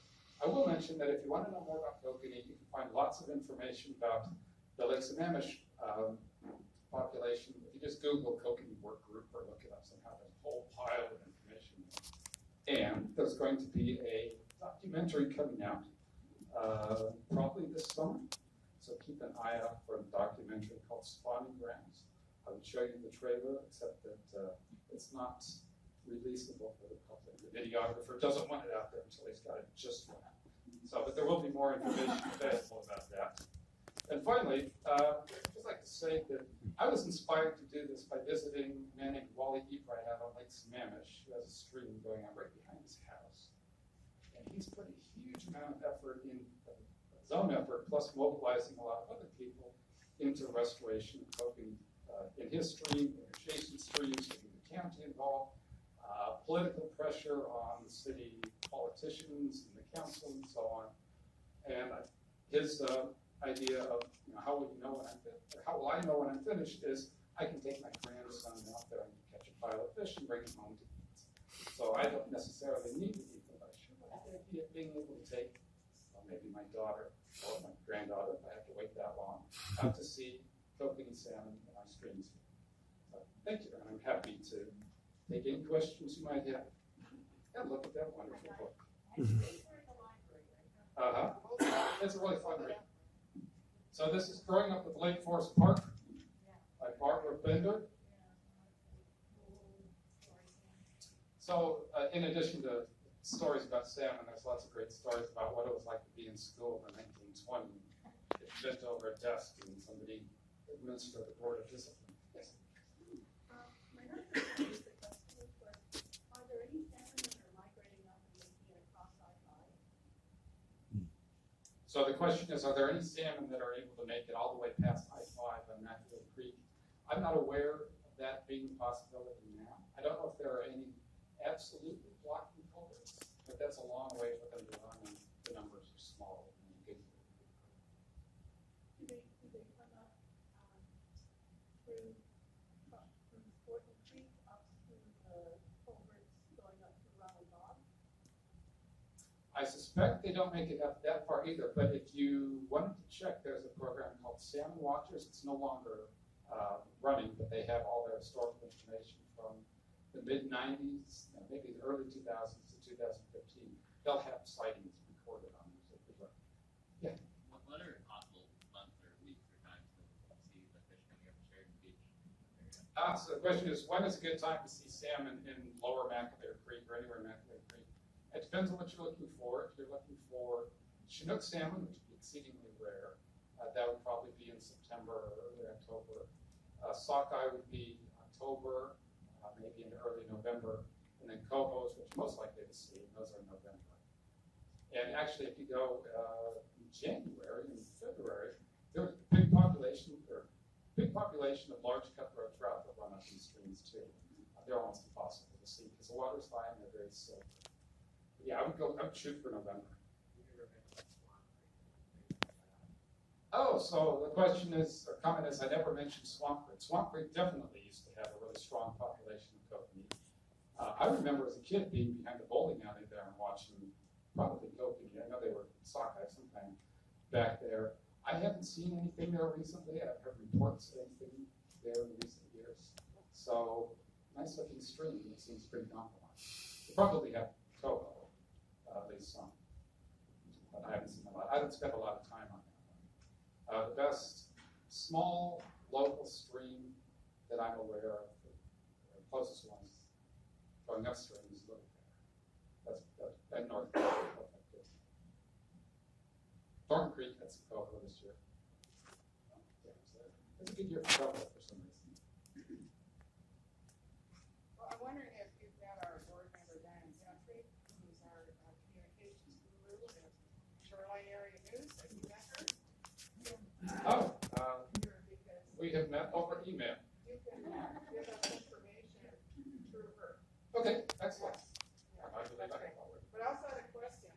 I will mention that if you want to know more about kokanee, you can find lots of information about the Lake Sammamish population. If you just Google kokanee work group or look it up somehow, there's a whole pile of information. And there's going to be a documentary coming out probably this summer. So keep an eye out for a documentary called Spawning Grounds. I would show you the trailer, except that it's not releasable for the public. The videographer doesn't want it out there until he's got it just right. So, but there will be more information available about that. And finally, I'd just like to say that I was inspired to do this by visiting a man named Wally Ebright out on Lake Sammamish, who has a stream going on right behind his house. And he's put a huge amount of effort in his own effort, plus mobilizing a lot of other people into restoration of kokanee in his stream, in adjacent streams, getting the county involved, political pressure on the city politicians and the council and so on. And his idea of how will you know when I'm finished, or how will I know when I'm finished, is I can take my grandson out there and catch a pile of fish and bring him home to eat. So I don't necessarily need to eat them, but I sure like the idea of being able to take, well, maybe my daughter or my granddaughter, if I have to wait that long, out to see kokanee salmon in our streams. So thank you, and I'm happy to take any questions you might have. And look at that wonderful book. It's a really fun read. So this is Growing Up with Lake Forest Park by Barbara Bender. So in addition to stories about salmon, there's lots of great stories about what it was like to be in school in the 1920s. It's bent over a desk and somebody administered the Board of Discipline. Yes. My husband posed the question was, are there any salmon that are migrating up and making it across I-5? So the question is, are there any salmon that are able to make it all the way past I-5 on Matthew Creek? I'm not aware of that being a possibility now. I don't know if there are any absolutely blocking culverts, but that's a long way for them to run, and the numbers are small. Do they come up through Sporting Creek up to the culverts going up to I suspect they don't make it up that far either, but if you wanted to check, there's a program called Salmon Watchers. It's no longer running, but they have all their historical information from the mid-90s, maybe the early 2000s to 2015. They'll have sightings recorded on there. So if you look. Yeah. What are possible months or weeks or times to see the fish coming up Sheridan Beach area? So the question is, when is a good time to see salmon in Lower McAleer Creek or anywhere in McAleer Creek? It depends on what you're looking for. If you're looking for Chinook salmon, which would be exceedingly rare, that would probably be in September or early October. Sockeye would be October, maybe in early November, and then cohos, which most likely to see, and those are in November. And actually, if you go in January and February, there's a big population of large cutthroat trout that run up these streams too. They're almost impossible to see because the water's high and they're very silver. Yeah, I would shoot for November. Oh, so the question is, or comment is, I never mentioned Swamp Creek. Swamp Creek definitely used to have a really strong population of kokanee. I remember as a kid being behind the bowling alley there and watching probably kokanee. I know they were sockeye sometime back there. I haven't seen anything there recently. I've heard reports of anything there in recent years. So, nice looking stream. It seems pretty compromised. You probably have coho. At least some. But I haven't seen a lot. I haven't spent a lot of time on that one. The best small local stream that I'm aware of, the closest one is going upstream is Little Bear. That's North Carolina. Thorn Creek had some coho this year. Yeah, it's a good year for coho for some reason. Well, I'm wondering if you've got our board member Diane Gentry, who's our communications guru at Shoreline Area News. Have you met her? Oh, we have met over email. You can give us information through her. Okay, excellent. Yeah, that's great. But I also had a question.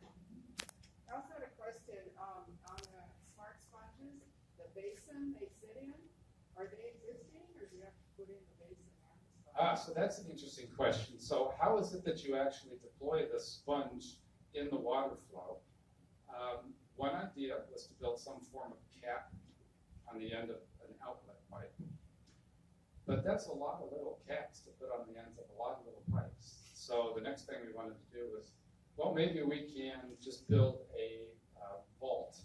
On the smart sponges, the basin they sit in, are they existing or do you have to put in the basin and the sponge? So that's an interesting question. So how is it that you actually deploy the sponge in the water flow? One idea was to build some form of cap on the end of an outlet pipe. But that's a lot of little caps to put on the ends of a lot of little pipes. So the next thing we wanted to do was, well, maybe we can just build a vault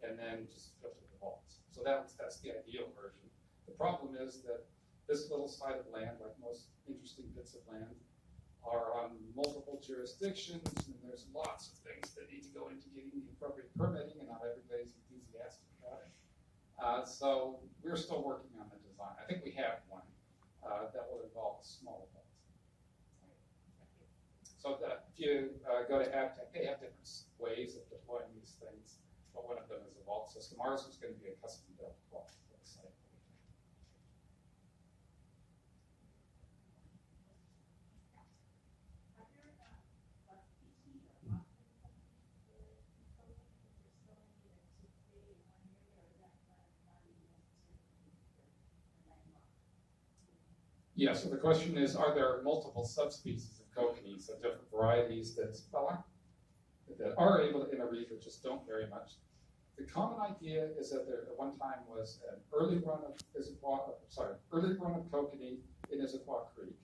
and then just fill it with the vault. So that's the ideal version. The problem is that this little side of land, like most interesting bits of land, are on multiple jurisdictions, and there's lots of things that need to go into getting the appropriate permitting, and not everybody's enthusiastic about it. So we're still working on the design. I think we have one that will involve a small vault. So that if you go to AgTech, they have different ways of deploying these things, but one of them is a vault system. Ours was going to be a custom-built vault. Yeah, so the question is, are there multiple subspecies of kokanee, so different varieties that are able to interweave but just don't very much? The common idea is that there at one time was an early run of kokanee in Issaquah Creek,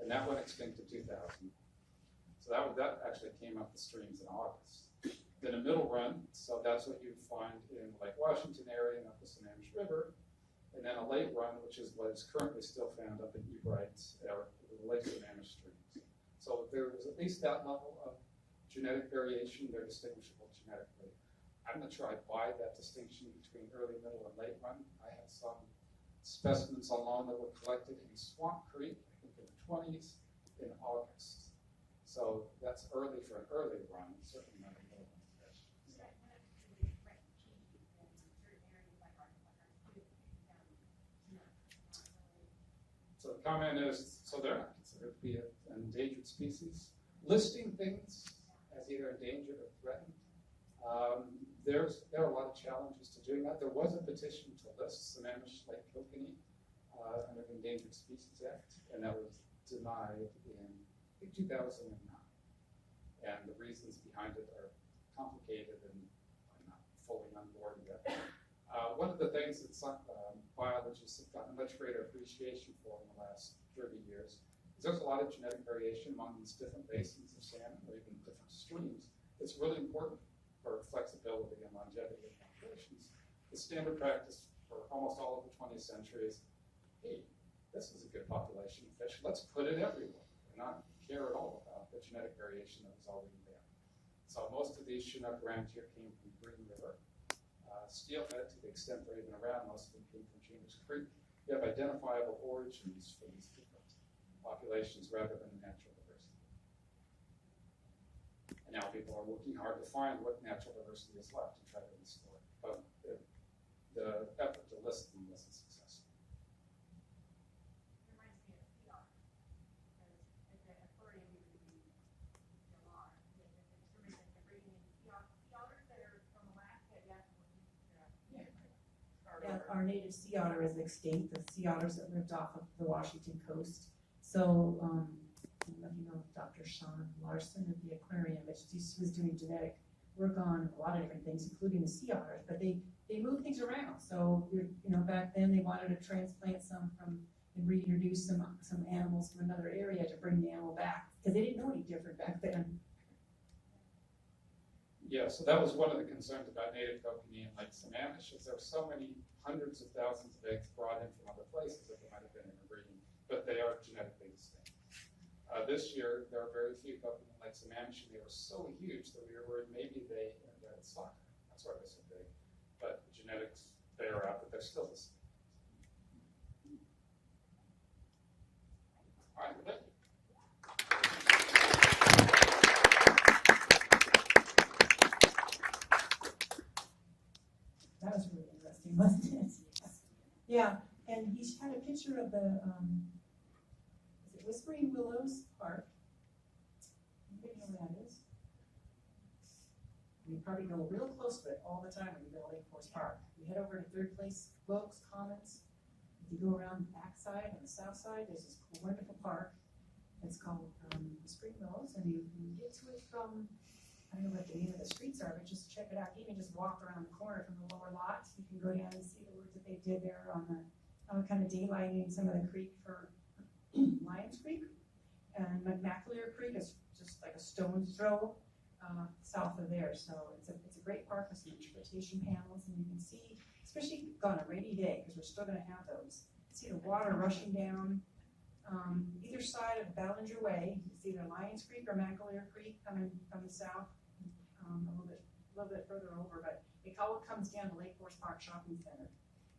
and that went extinct in 2000. So that actually came up the streams in August. Then a middle run, so that's what you'd find in Lake Washington area and up the Sammamish River. And then a late run, which is what is currently still found up in Ebright, or the Lake Sammamish streams. So if there is at least that level of genetic variation, they're distinguishable genetically. I'm not sure I buy that distinction between early, middle, and late run. I have some specimens on loan that were collected in Swamp Creek, I think in the 20s, in August. So that's early for an early run, certainly not a middle run. So the comment is, so they're not considered to be an endangered species. Listing things as either endangered or threatened, there are a lot of challenges to doing that. There was a petition to list Sammamish Lake kokanee under the Endangered Species Act, and that was denied in, I think, 2009. and the reasons behind it are complicated and I'm not fully on board yet. One of the things that some biologists have gotten a much greater appreciation for in the last 30 years is there's a lot of genetic variation among these different basins of salmon or even different streams. It's really important for flexibility and longevity of populations. The standard practice for almost all of the 20th century is, hey, this is a good population of fish, let's put it everywhere and not care at all about the genetic variation that was already there. So most of these Chinook around here came from Green River. Steelhead, to the extent they're even around, most of them came from Chinook Creek. You have identifiable origins for these different populations rather than natural diversity. And now people are working hard to find what natural diversity is left and try to restore it. But the effort to list them wasn't successful. Reminds me of PR, because at the aquarium we would be Lamar, and they're bringing in sea otters that are from Alaska, Yeah, our native sea otter is extinct, the sea otters that lived off of the Washington coast. So, I don't know if you know Dr. Sean Larson at the aquarium, but she was doing genetic work on a lot of different things, including the sea otters, but they move things around. So, back then they wanted to transplant some from and reintroduce some animals from another area to bring the animal back, because they didn't know any different back then. Yeah, so that was one of the concerns about native kokanee and Lake Sammamish, is there were so many hundreds of thousands of eggs brought in from other places that they might have been interbreeding, but they are genetically distinct. This year, there are very few kokanee in Lake Sammamish, and they were so huge that we were worried maybe they had stock. That's why they're so big. But the genetics bear out that they're still the same. All right, thank you. That was really interesting, wasn't it? Yeah, and he had a picture of the, is it Whispering Willows Park? Anybody know where that is? You probably go real close to it all the time when you go to Lake Forest Park. You head over to Third Place Wilkes Commons. If you go around the back side and the south side, there's this wonderful park. It's called Whispering Willows, and you can get to it from, I don't know what the name of the streets are, but just check it out. You can just walk around the corner from the lower lot. You can go down and see the work that they did there on the kind of daylighting some of the creek for Lions Creek. And McMackler Creek is just like a stone's throw south of there. So it's a great park with some interpretation panels, and you can see, especially on a rainy day, because we're still going to have those, see the water rushing down either side of Ballinger Way. It's either Lions Creek or McAleer Creek coming from the south, a little bit further over, but it all comes down to Lake Forest Park Shopping Center.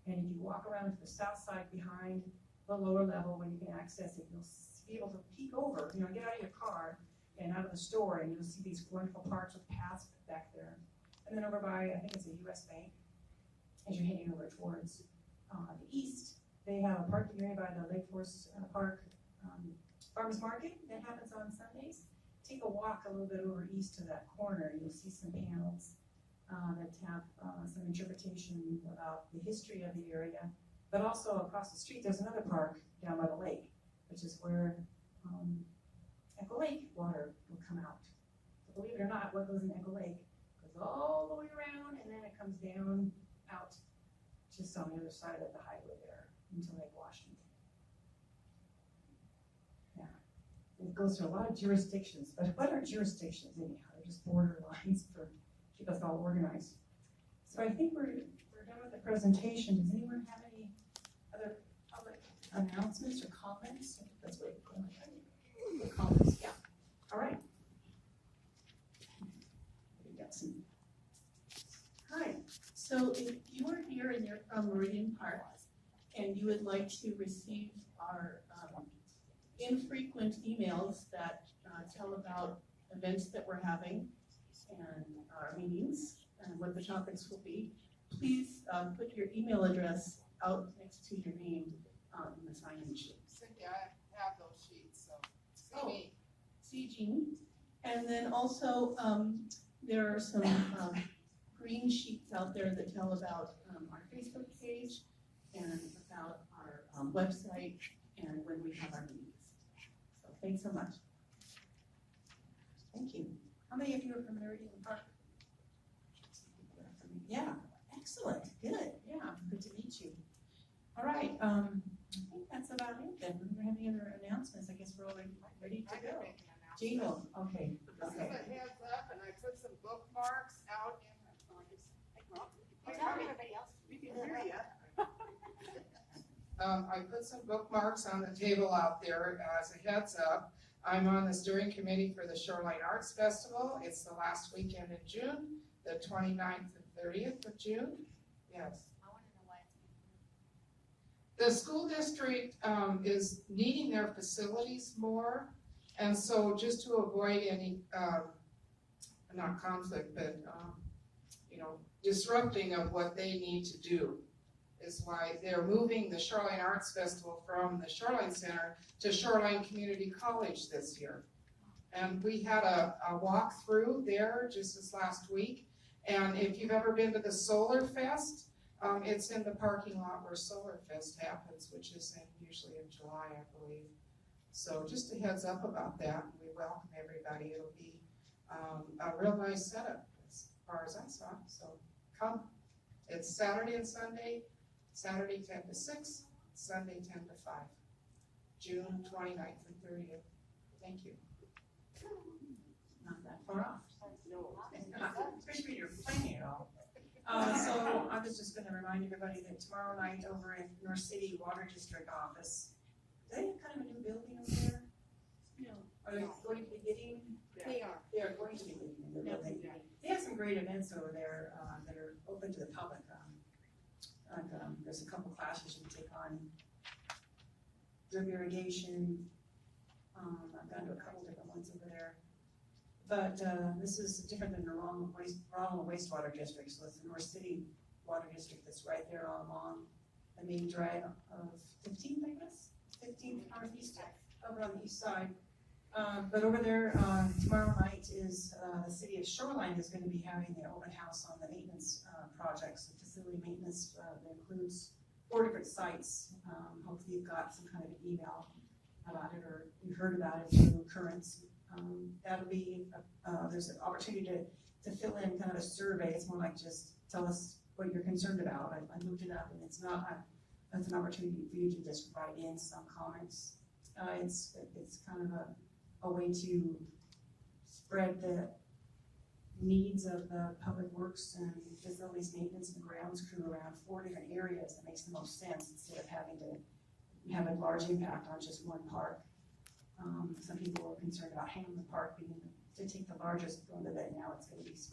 And if you walk around to the south side behind the lower level when you can access it, you'll be able to peek over, get out of your car and out of the store, and you'll see these wonderful parks with paths back there. And then over by, I think it's a U.S. Bank, as you're heading over towards the east, they have a parking area by the Lake Forest Park Farmers Market that happens on Sundays. Take a walk a little bit over east to that corner, and you'll see some panels that have some interpretation about the history of the area. But also across the street, there's another park down by the lake, which is where Echo Lake water will come out. So believe it or not, what goes in Echo Lake goes all the way around, and then it comes down out just on the other side of the highway there into Lake Washington. Yeah, it goes through a lot of jurisdictions, but what are jurisdictions anyhow? They're just border lines to keep us all organized. So I think we're done with the presentation. Does anyone have any other public announcements or comments? That's what we're going to comments, yeah. All right. We got some. Hi. So if you are here and you're from Meridian Park and you would like to receive our infrequent emails that tell about events that we're having and our meetings and what the topics will be, please put your email address out next to your name in the sign-in sheet. Cynthia, I have those sheets, so See Jean. And then also there are some green sheets out there that tell about our Facebook page and about our website and when we have our meetings. So thanks so much. Thank you. How many of you are from Meridian Park? Yeah, excellent, good, yeah, good to meet you. All right, I think that's about it then. Do we have any other announcements? I guess we're all ready to go. Gino, okay. Just as a heads up, and I put some bookmarks out in the, we can hear you. I put some bookmarks on the table out there as a heads up. I'm on the steering committee for the Shoreline Arts Festival. It's the last weekend in June, the 29th and 30th of June. Yes. I want to know why it's. The school district is needing their facilities more, and so just to avoid any, not conflict, but disrupting of what they need to do, is why they're moving the Shoreline Arts Festival from the Shoreline Center to Shoreline Community College this year. And we had a walk-through there just this last week, and if you've ever been to the Solar Fest, it's in the parking lot where Solar Fest happens, which is usually in July, I believe. So just a heads up about that, and we welcome everybody. It'll be a real nice setup as far as I saw, so come. It's Saturday and Sunday, Saturday 10 to 6, Sunday 10 to 5, June 29th and 30th. Thank you. Not that far off. Especially when you're planning it all. So I was just gonna remind everybody that tomorrow night over at North City Water District office, do they have kind of a new building over there? No. Are they going to be getting? They are. They are going to be getting a new building. They have some great events over there, that are open to the public. There's a couple classes you can take on drip irrigation. I've gone to a couple different ones over there. But this is different than the Ronald Wastewater District, so it's the North City Water District that's right there along the main drag of 15th, I guess? 15th Northeast, over on the east side. But over there, tomorrow night is the city of Shoreline is going to be having their open house on the maintenance projects, the facility maintenance that includes 4 different sites. Hopefully you've got some kind of an email about it, or you heard about it through Currents. That'll be, there's an opportunity to fill in kind of a survey. It's more like just tell us what you're concerned about. I moved it up, and it's an opportunity for you to just write in some comments. It's kind of a way to spread the needs of the public works and facilities maintenance and grounds crew around 4 different areas. That makes the most sense instead of having to have a large impact on just one park. Some people are concerned about Hamlin Park being to take the largest one of it. Now it's going to be spread